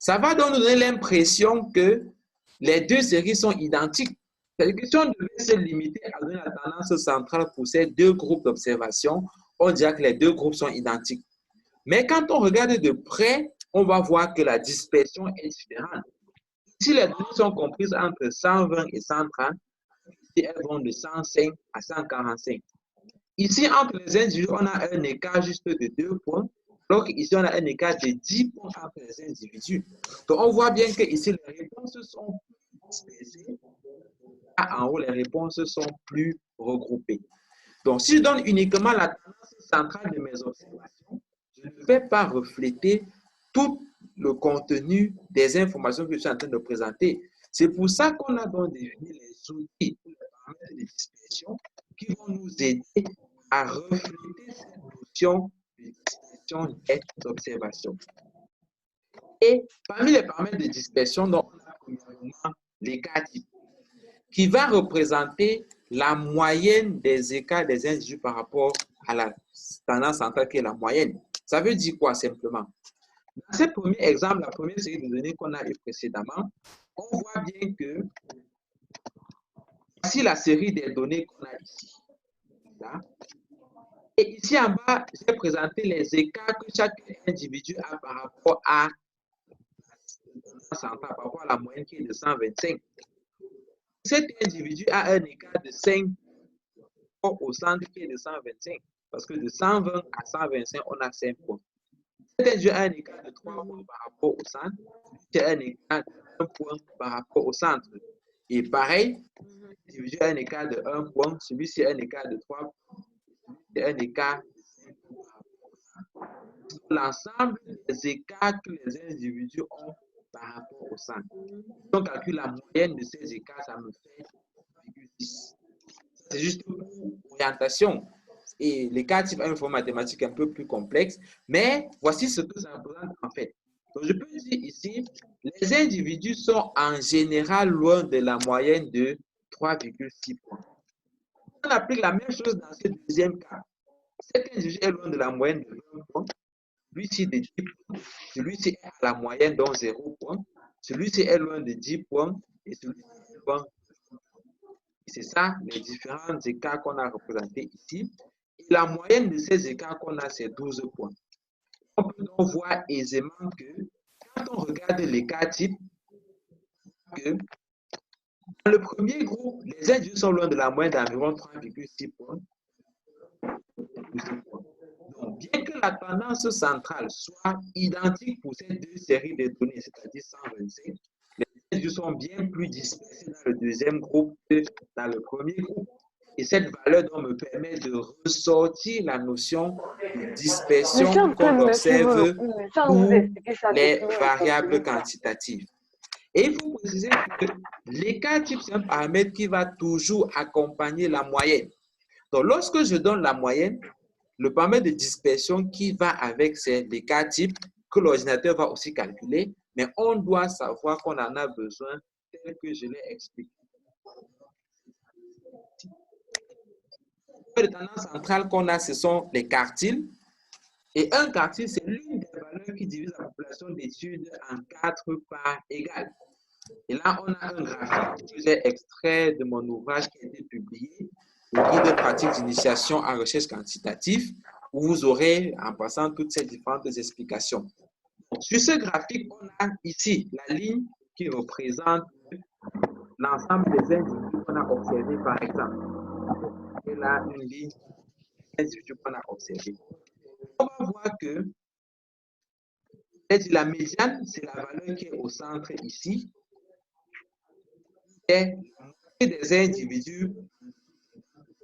Ça va donc nous donner l'impression que les deux séries sont identiques. Cette question devait se limiter à donner la tendance centrale pour ces deux groupes d'observation. On dirait que les deux groupes sont identiques. Mais quand on regarde de près, on va voir que la dispersion est différente. Si les données sont comprises entre 120 et 130, elles vont de 105 à 145. Ici, entre les individus, on a un écart juste de 2 points. Donc, ici, on a un écart de 10 points entre les individus. Donc, on voit bien que ici, les réponses sont dispersées. En haut, les réponses sont plus regroupées. Donc, si je donne uniquement la tendance centrale de mes observations, je ne vais pas refléter tout le contenu des informations que je suis en train de présenter. C'est pour ça qu'on a donc défini les outils, les paramètres de dispersion qui vont nous aider à refléter cette notion de dispersion des observations. Et parmi les paramètres de dispersion, donc, on a premièrement l'écart type, qui va représenter la moyenne des écarts des individus par rapport à la tendance centrale qui est la moyenne. Ça veut dire quoi simplement? Dans ce premier exemple, la première série de données qu'on a eu précédemment, on voit bien que voici la série des données qu'on a ici. Là. Et ici en bas, j'ai présenté les écarts que chaque individu a par rapport à par rapport à la moyenne qui est de 125. Cet individu a un écart de 5 au centre qui est de 125. Parce que de 120 à 125, on a 5 points. Cet individu a un écart de 3 points par rapport au centre. C'est un écart de 1 point par rapport au centre. Et pareil, l'individu a un écart de 1 point. Celui-ci a un écart de 3 points. C'est un écart de 5 points par rapport au centre. L'ensemble des écarts que les individus ont par rapport au centre. Si on calcule la moyenne de ces écarts, ça me fait 0,6. C'est juste pour orientation. Et l'écart type a une forme mathématique un peu plus complexe, mais voici ce que ça représente en fait. Donc, je peux dire ici, les individus sont en général loin de la moyenne de 3,6 points. On applique la même chose dans ce deuxième cas. Cet individu est loin de la moyenne de 20 points, celui-ci de 10 points, celui-ci est à la moyenne donc 0 points, celui-ci est loin de 10 points et celui-ci est loin. C'est ça les différents écarts qu'on a représentés ici. Et la moyenne de ces écarts qu'on a, c'est 12 points. On peut donc voir aisément que quand on regarde l'écart type, que dans le premier groupe, les individus sont loin de la moyenne d'environ 3,6 points. Donc, bien que la tendance centrale soit identique pour ces deux séries de données, c'est-à-dire 125, les individus sont bien plus dispersés dans le deuxième groupe que dans le premier groupe. Et cette valeur donc me permet de ressortir la notion de dispersion qu'on observe pour les variables quantitatives. Et il faut préciser que l'écart type, c'est un paramètre qui va toujours accompagner la moyenne. Donc, lorsque je donne la moyenne, le paramètre de dispersion qui va avec, c'est l'écart type que l'ordinateur va aussi calculer, mais on doit savoir qu'on en a besoin tel que je l'ai expliqué. Les tendances centrales qu'on a, ce sont les quartiles. Et un quartile, c'est l'une des valeurs qui divise la population d'études en 4 parts égales. Et là, on a un graphique que j'ai extrait de mon ouvrage qui a été publié, le guide pratique d'initiation en recherche quantitative, où vous aurez, en passant, toutes ces différentes explications. Sur ce graphique, on a ici la ligne qui représente l'ensemble des individus qu'on a observés, par exemple. Et là, une ligne des individus qu'on a observés. On va voir que la médiane, c'est la valeur qui est au centre ici, et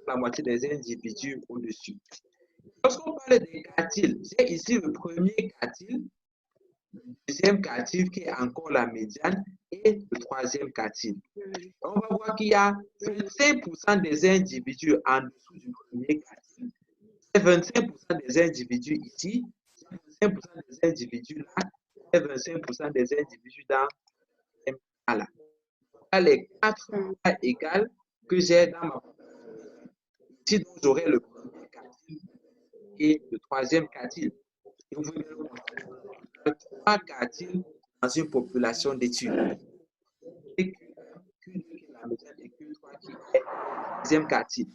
la moitié des individus au-dessus. Lorsqu'on parle des quartiles, j'ai ici le premier quartile, le deuxième quartile qui est encore la médiane et le troisième quartile. On va voir qu'il y a 25% des individus en dessous du premier quartile, 25% des individus ici, 25% des individus là, et 25% des individus dans le cas là. Les 4 parts égales que j'ai dans ma ici, donc j'aurai le premier quartile et le troisième quartile. Et vous pouvez le 3 quartiles dans une population d'études. Et que la médiane et que 3 qui est le deuxième quartile.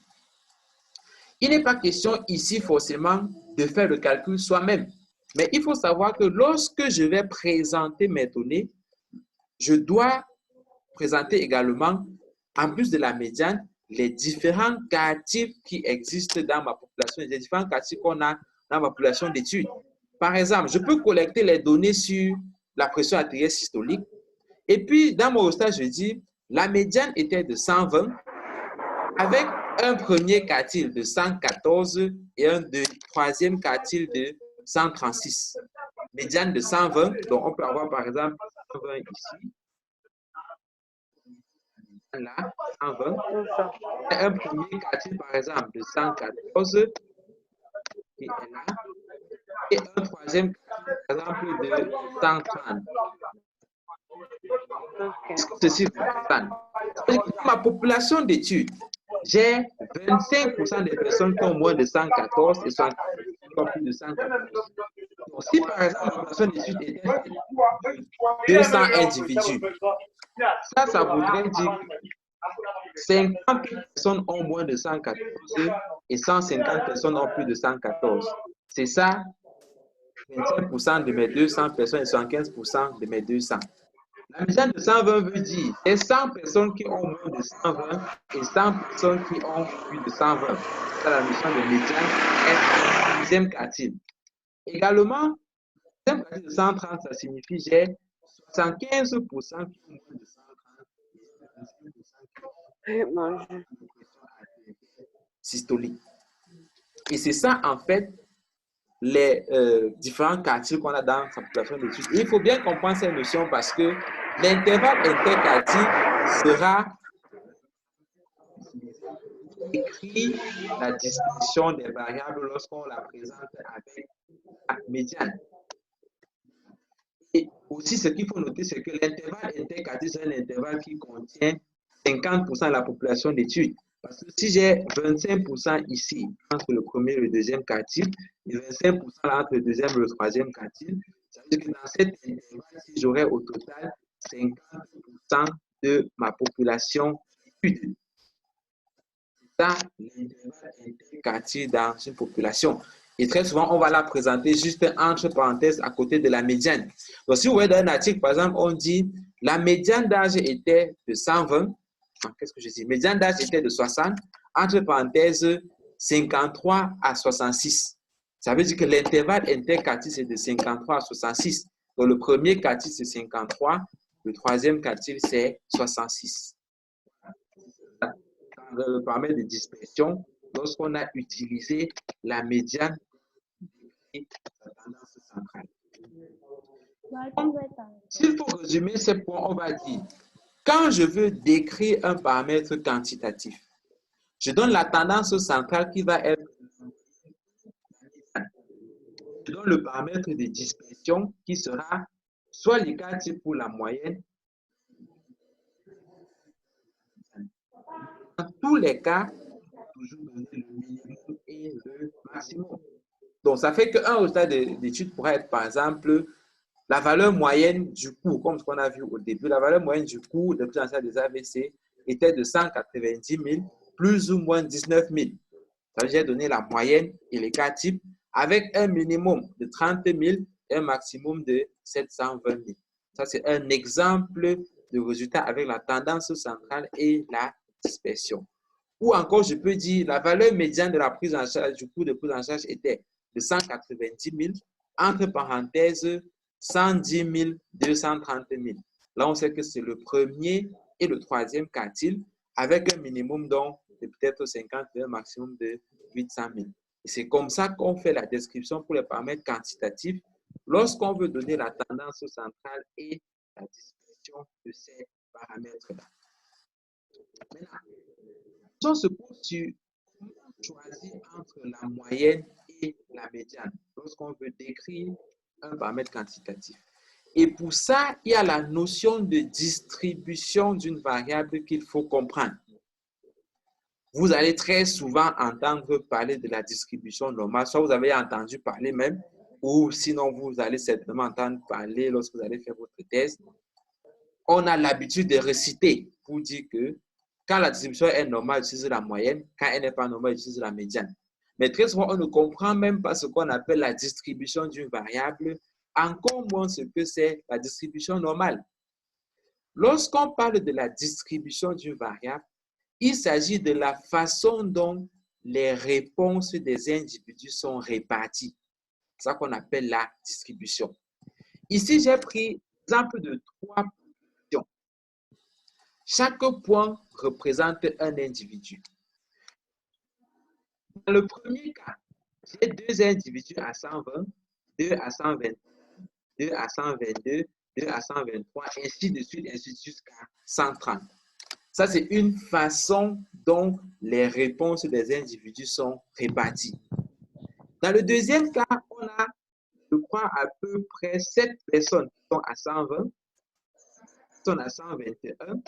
Il n'est pas question ici forcément de faire le calcul soi-même. Mais il faut savoir que lorsque je vais présenter mes données, je dois présenter également, en plus de la médiane, les différents quartiles qui existent dans ma population, les différents quartiles qu'on a dans ma population d'études. Par exemple, je peux collecter les données sur la pression artérielle systolique. Et puis, dans mon résultat, je dis, la médiane était de 120 avec un premier quartile de 114 et un troisième quartile de 136. Médiane de 120, donc on peut avoir par exemple 120 ici. Là, 120. Et un premier quartile par exemple de 114 qui est là. Et un troisième quartile par exemple de 130. Qu'est-ce que ceci représente? Dans ma population d'études, j'ai 25% des personnes qui ont moins de 114 et 114 qui ont plus de 114. Donc, si par exemple la population d'études était 200 individus, ça voudrait dire que 50 personnes ont moins de 114 et 150 personnes ont plus de 114. C'est ça, 25% de mes 200 personnes et 75% de mes 200. La médiane de 120 veut dire qu'il y a 100 personnes qui ont moins de 120 et 100 personnes qui ont plus de 120. C'est la notion de médiane est le deuxième quartile. Également, le deuxième quartile de 130, ça signifie que j'ai 75% qui ont moins de 130 et 25% systolique. Et c'est ça, en fait, les différents quartiles qu'on a dans sa population d'études. Il faut bien comprendre cette notion parce que l'intervalle interquartile sera écrit la dispersion des variables lorsqu'on la présente avec la médiane. Et aussi, ce qu'il faut noter, c'est que l'intervalle interquartile, c'est un intervalle qui contient 50% de la population d'études. Parce que si j'ai 25% ici entre le premier et le deuxième quartile, et 25% entre le deuxième et le troisième quartile, ça veut dire que dans cet intervalle, si j'aurais au total 50% de ma population d'études. C'est ça l'intervalle interquartile dans une population. Et très souvent, on va la présenter juste entre parenthèses à côté de la médiane. Donc, si vous voyez dans un article, par exemple, on dit la médiane d'âge était de 120. Qu'est-ce que je dis? Médiane d'âge était de 60, entre parenthèses 53 à 66. Ça veut dire que l'intervalle interquartile, c'est de 53 à 66. Donc, le premier quartile, c'est 53. Le troisième quartile, c'est 66. Dans le paramètre de dispersion, lorsqu'on a utilisé la médiane et sa tendance centrale. S'il faut résumer ces points, on va dire, quand je veux décrire un paramètre quantitatif, je donne la tendance centrale qui va être, je donne le paramètre de dispersion qui sera soit les quartiles pour la moyenne. Dans tous les cas, toujours donner le minimum et le maximum. Donc, ça fait qu'un résultat d'étude pourrait être, par exemple, la valeur moyenne du coût, comme ce qu'on a vu au début, la valeur moyenne du coût de prise en charge des AVC était de 190 000, plus ou moins 19 000. Ça veut dire donner la moyenne et les cas types avec un minimum de 30 000 et un maximum de 720 000. Ça, c'est un exemple de résultat avec la tendance centrale et la dispersion. Ou encore, je peux dire, la valeur médiane de la prise en charge, du coût de prise en charge était de 190 000, entre parenthèses, 110 000, 230 000. Là, on sait que c'est le premier et le troisième quartile, avec un minimum donc de peut-être 50 000, un maximum de 800 000. Et c'est comme ça qu'on fait la description pour les paramètres quantitatifs lorsqu'on veut donner la tendance centrale et la distribution de ces paramètres-là. Maintenant, on se pose sur comment choisir entre la moyenne et la médiane lorsqu'on veut décrire un paramètre quantitatif. Et pour ça, il y a la notion de distribution d'une variable qu'il faut comprendre. Vous allez très souvent entendre parler de la distribution normale, soit vous avez entendu parler même, ou sinon vous allez certainement entendre parler lorsque vous allez faire votre thèse. On a l'habitude de réciter pour dire que quand la distribution est normale, j'utilise la moyenne, quand elle n'est pas normale, j'utilise la médiane. Mais très souvent, on ne comprend même pas ce qu'on appelle la distribution d'une variable, encore moins ce que c'est la distribution normale. Lorsqu'on parle de la distribution d'une variable, il s'agit de la façon dont les réponses des individus sont réparties. C'est ça qu'on appelle la distribution. Ici, j'ai pris l'exemple de 3 positions. Chaque point représente un individu. Dans le premier cas, j'ai 2 individus à 120, 2 à 120, 2 à 122, 2 à 123, ainsi de suite jusqu'à 130. Ça, c'est une façon dont les réponses des individus sont réparties. Dans le deuxième cas, on a, je crois, à peu près 7 personnes qui sont à 120, 7 personnes à 121,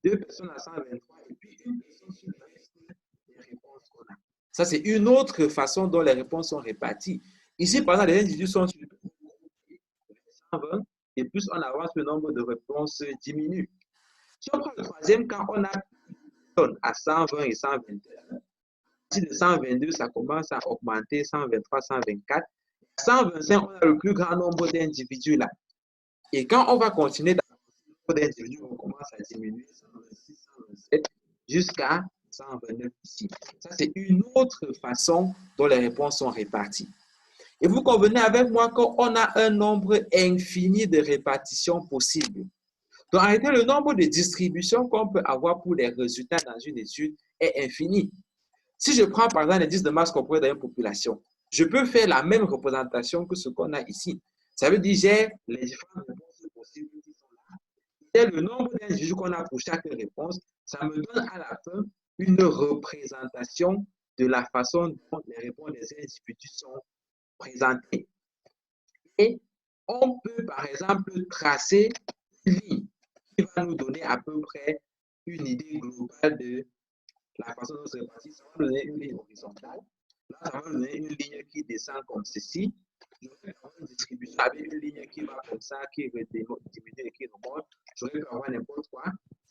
2 personnes à 123, et puis une personne sur le reste des réponses qu'on a. Ça, c'est une autre façon dont les réponses sont réparties. Ici, par exemple, les individus sont sur 120, et plus on avance, le nombre de réponses diminue. Si on prend le troisième cas, on a à 120 et 121. Si de 122, ça commence à augmenter, 123, 124. 125, on a le plus grand nombre d'individus là. Et quand on va continuer dans le nombre d'individus, on commence à diminuer, 126, 127, jusqu'à 129 ici. Ça, c'est une autre façon dont les réponses sont réparties. Et vous convenez avec moi qu'on a un nombre infini de répartitions possibles. Donc, en réalité, le nombre de distributions qu'on peut avoir pour les résultats dans une étude est infini. Si je prends par exemple l'indice de masse corporelle dans une population, je peux faire la même représentation que ce qu'on a ici. Ça veut dire que j'ai les différentes réponses possibles qui sont là. Et le nombre d'individus qu'on a pour chaque réponse, ça me donne à la fin une représentation de la façon dont les réponses des individus sont présentées. Et on peut par exemple tracer une ligne qui va nous donner à peu près une idée globale de la façon dont c'est réparti. Ça va donner une ligne horizontale. Là, ça va donner une ligne qui descend comme ceci. J'aurais pu avoir une distribution avec une ligne qui va comme ça, qui diminue et qui remonte. J'aurais pu avoir n'importe quoi.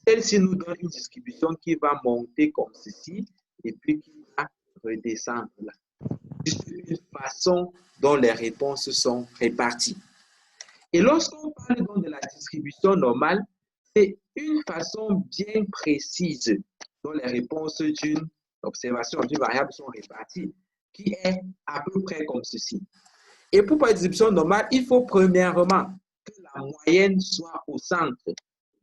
Celle-ci nous donne une distribution qui va monter comme ceci et puis qui va redescendre là. C'est une façon dont les réponses sont réparties. Et lorsqu'on parle donc de la distribution normale, c'est une façon bien précise dont les réponses d'une observation, d'une variable sont réparties, qui est à peu près comme ceci. Et pour la distribution normale, il faut premièrement que la moyenne soit au centre.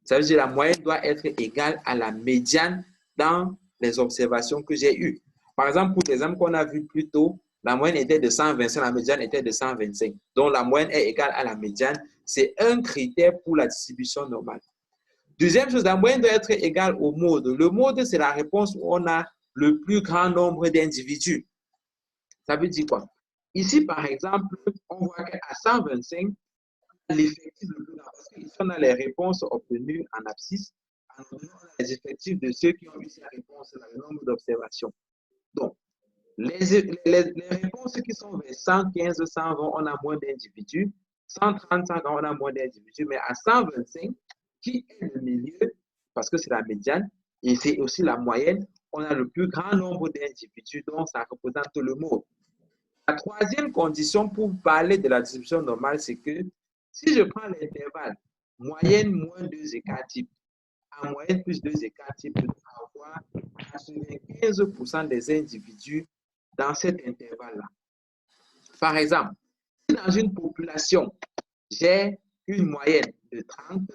Ça veut dire que la moyenne doit être égale à la médiane dans les observations que j'ai eues. Par exemple, pour l'exemple qu'on a vu plus tôt, la moyenne était de 125, la médiane était de 125. Donc, la moyenne est égale à la médiane. C'est un critère pour la distribution normale. Deuxième chose, la moyenne doit être égale au mode. Le mode, c'est la réponse où on a le plus grand nombre d'individus. Ça veut dire quoi? Ici, par exemple, on voit qu'à 125, l'effectif le plus grand, parce qu'ici, on a les réponses obtenues en abscisse, on a les effectifs de ceux qui ont eu ces réponses, le nombre d'observations. Donc, Les réponses qui sont vers 115, 120, on a moins d'individus. 130, 140, on a moins d'individus. Mais à 125, qui est le milieu, parce que c'est la médiane, et c'est aussi la moyenne, on a le plus grand nombre d'individus, donc ça représente le mode. La troisième condition pour parler de la distribution normale, c'est que si je prends l'intervalle moyenne moins 2 écarts types, en moyenne plus 2 écarts types, je dois avoir 95% des individus dans cet intervalle-là. Par exemple, si dans une population, j'ai une moyenne de 30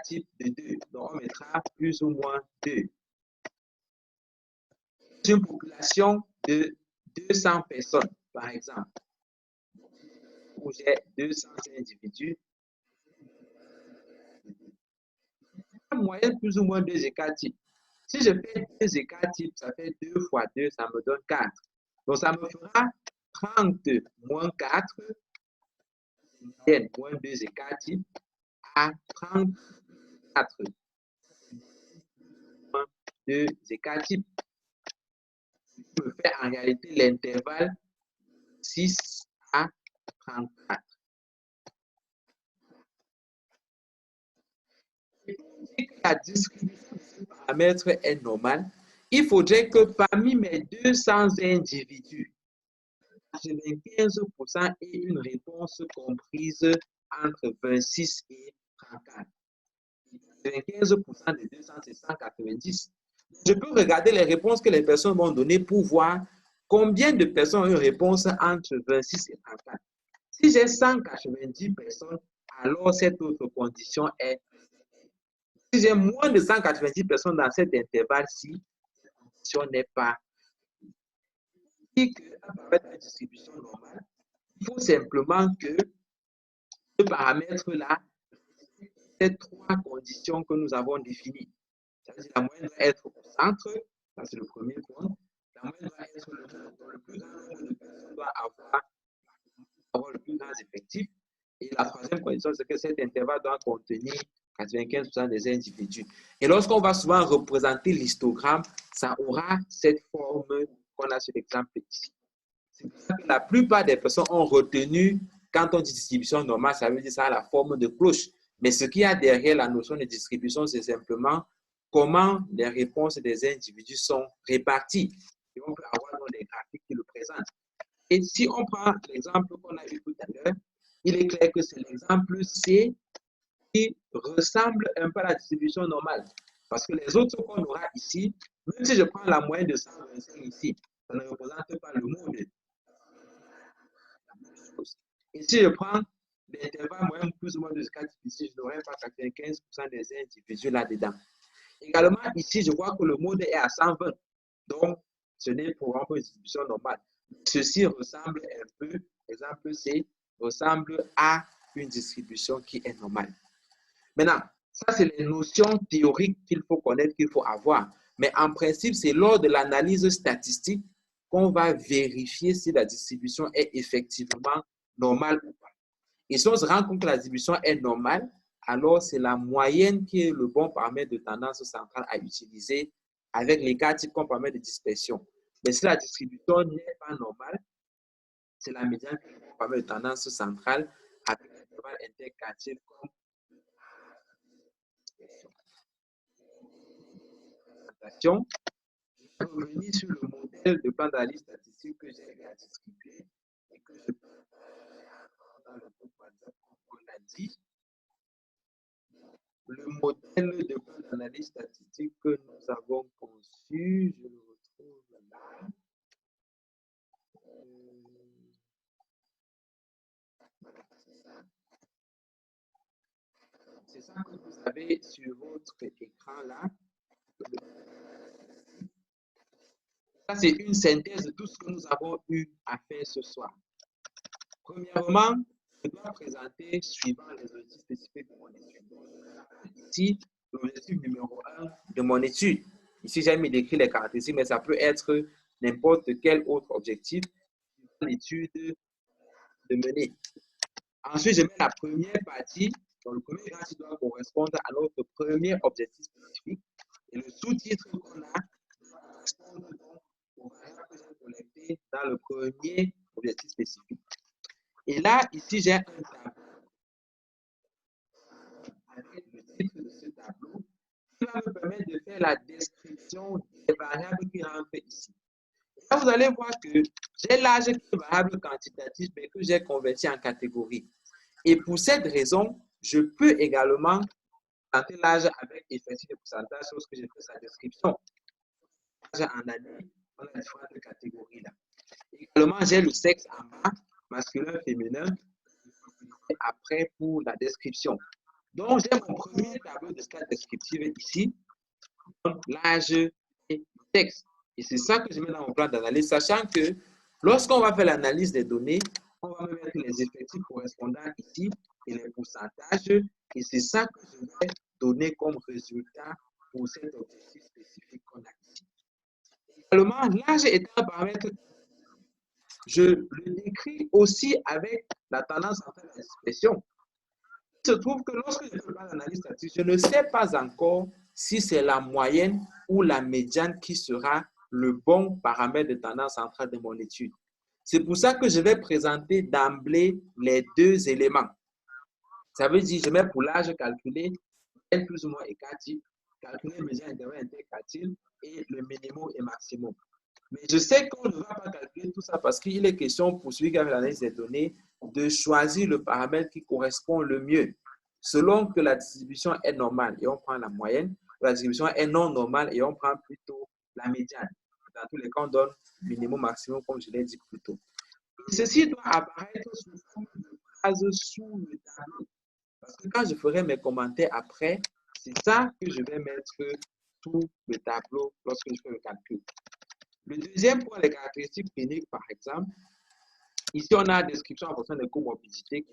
types de 2, donc on mettra plus ou moins 2. Une population de 200 personnes, par exemple, où j'ai 200 individus, en moyenne plus ou moins 2 écarts types. Si je fais 2 écarts types, ça fait 2 fois 2, ça me donne 4. Donc, ça me fera 30 moins 4, moyenne moins 2 écarts types, à 34 moins 2 écarts types. Je me fais en réalité l'intervalle 6 à 34. La distribution de ce paramètre est normale. Il faudrait que parmi mes 200 individus, 95% aient une réponse comprise entre 26 et 34. 95% des 200, c'est 190. Je peux regarder les réponses que les personnes vont donner pour voir combien de personnes ont une réponse entre 26 et 34. Si j'ai 190 personnes, alors cette autre condition est. Si j'ai moins de 190 personnes dans cet intervalle-ci, cette condition n'est pas. Et qu'avec la distribution normale, il faut simplement que ce paramètre-là, ces trois conditions que nous avons définies. C'est-à-dire la moyenne doit être au centre, ça c'est le premier point. La moyenne doit être le plus grand nombre de personnes doit avoir le plus grand effectif. Et la troisième condition, c'est que cet intervalle doit contenir 95% des individus. Et lorsqu'on va souvent représenter l'histogramme, ça aura cette forme qu'on a sur l'exemple ici. C'est pour ça que la plupart des personnes ont retenu, quand on dit distribution normale, ça veut dire ça a la forme de cloche. Mais ce qu'il y a derrière la notion de distribution, c'est simplement comment les réponses des individus sont réparties. Et on peut avoir des graphiques qui le présentent. Et si on prend l'exemple qu'on a vu tout à l'heure, il est clair que c'est l'exemple C qui ressemble un peu à la distribution normale. Parce que les autres qu'on aura ici, même si je prends la moyenne de 125 ici, ça ne représente pas le mode. Et si je prends l'intervalle moyen plus ou moins de 4 ici, je n'aurai pas 95% des individus là-dedans. Également, ici, je vois que le mode est à 120. Donc, ce n'est pour une distribution normale. Ceci ressemble un peu, exemple C, ressemble à une distribution qui est normale. Maintenant, ça, c'est les notions théoriques qu'il faut connaître, qu'il faut avoir. Mais en principe, c'est lors de l'analyse statistique qu'on va vérifier si la distribution est effectivement normale ou pas. Et si on se rend compte que la distribution est normale, alors c'est la moyenne qui est le bon paramètre de tendance centrale à utiliser avec l'écart type comme paramètre de dispersion. Mais si la distribution n'est pas normale, c'est la médiane qui est le bon paramètre de tendance centrale avec l'intervalle interquartile comme présentation. Je vais revenir sur le modèle de plan d'analyse statistique que j'ai à distribuer et que je peux dans le groupe WhatsApp comme on l'a dit. Le modèle de plan d'analyse statistique que nous avons conçu, je le retrouve là. C'est ça que vous avez sur votre écran là. Ça, c'est une synthèse de tout ce que nous avons eu à faire ce soir. Premièrement, je dois présenter suivant les objectifs spécifiques de mon étude. Ici, l'objectif numéro 1 de mon étude. Ici, j'ai mis décrit les caractéristiques, mais ça peut être n'importe quel autre objectif que l'étude de mener. Ensuite, je mets la première partie. Donc, le premier grand titre doit correspondre à notre premier objectif spécifique. Et le sous-titre qu'on a correspondre donc aux variables que j'ai collectées dans le premier objectif spécifique. Et là, ici, j'ai un tableau avec le titre de ce tableau qui va me permettre de faire la description des variables qui rentrent ici. Et là, vous allez voir que j'ai l'âge qui est une variable quantitative, mais que j'ai converti en catégorie. Et pour cette raison, je peux également présenter l'âge avec effectif et pourcentage lorsque je fais sa description. L'âge en année, on a différentes catégories là. Également, j'ai le sexe en bas, masculin, féminin, après pour la description. Donc, j'ai mon premier tableau de stats descriptive ici, l'âge et le sexe. Et c'est ça que je mets dans mon plan d'analyse, sachant que lorsqu'on va faire l'analyse des données, on va mettre les effectifs correspondants ici et les pourcentages. Et c'est ça que je vais donner comme résultat pour cet objectif spécifique qu'on a ici. Également, l'âge est un paramètre. Je le décris aussi avec la tendance en fait d'expression. Il se trouve que lorsque je fais l'analyse statistique, je ne sais pas encore si c'est la moyenne ou la médiane qui sera le bon paramètre de tendance centrale de mon étude. C'est pour ça que je vais présenter d'emblée les deux éléments. Ça veut dire, je mets pour l'âge calculé, N plus ou moins écart-type, calculer médiane intervalle interquartile et le minimum et maximum. Mais je sais qu'on ne va pas calculer tout ça parce qu'il est question pour celui qui a fait l'analyse des données de choisir le paramètre qui correspond le mieux. Selon que la distribution est normale et on prend la moyenne, la distribution est non normale et on prend plutôt la médiane. Dans tous les cas, on donne minimum, maximum, comme je l'ai dit plus tôt. Et ceci doit apparaître sous forme de phrase sous le tableau. Parce que quand je ferai mes commentaires après, c'est ça que je vais mettre sous le tableau lorsque je fais le calcul. Le deuxième point, les caractéristiques cliniques, par exemple. Ici, on a la description en fonction des comorbidités.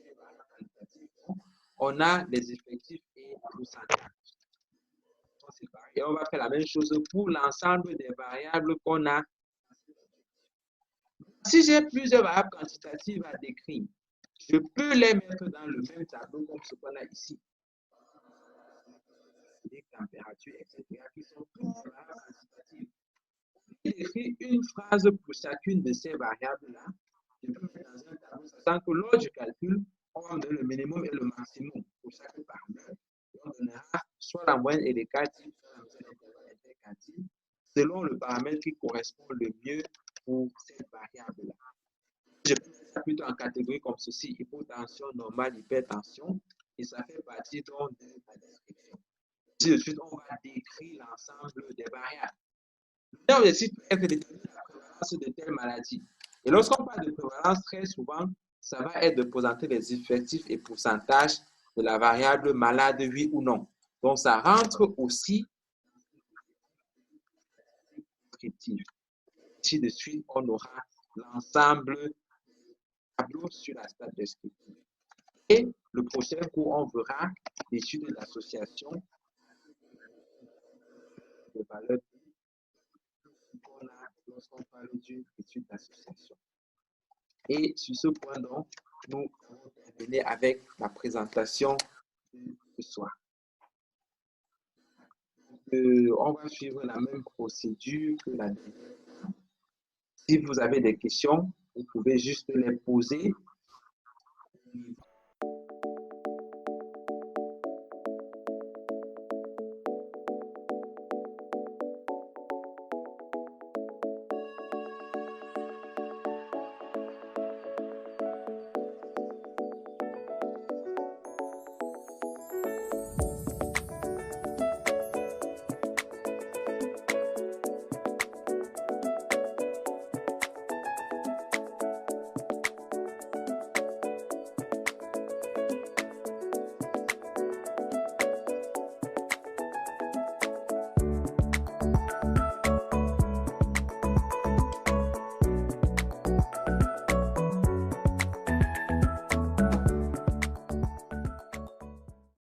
On a les effectifs et pourcentages. Et on va faire la même chose pour l'ensemble des variables qu'on a. Si j'ai plusieurs variables quantitatives à décrire, je peux les mettre dans le même tableau comme ce qu'on a ici. Les températures, etc., qui sont toutes des variables quantitatives. Écrire une phrase pour chacune de ces variables-là, je peux mettre dans un tableau, sachant que lors du calcul, on va me donner le minimum et le maximum pour chaque paramètre. On donnera soit la moyenne et l'écart type, soit la moyenne et l'écart type, selon le paramètre qui correspond le mieux pour cette variable-là. Je peux mettre ça plutôt en catégorie comme ceci, hypotension normale, hypertension, et ça fait partie donc de la description. Ici, de suite, on va décrire l'ensemble des variables. L'objectif est de déterminer la prévalence de telle maladie. Et lorsqu'on parle de prévalence, très souvent, ça va être de présenter les effectifs et pourcentages de la variable malade, oui ou non. Donc, ça rentre aussi descriptif. Ici de suite, on aura l'ensemble du tableau sur la stat descriptive. Et le prochain cours, on verra l'étude de l'association des valeurs qu'on a lorsqu'on parle d'une étude d'association. Et sur ce point, donc, nous allons terminer avec la présentation de ce soir. On va suivre la même procédure que la dernière. Si vous avez des questions, vous pouvez juste les poser au niveau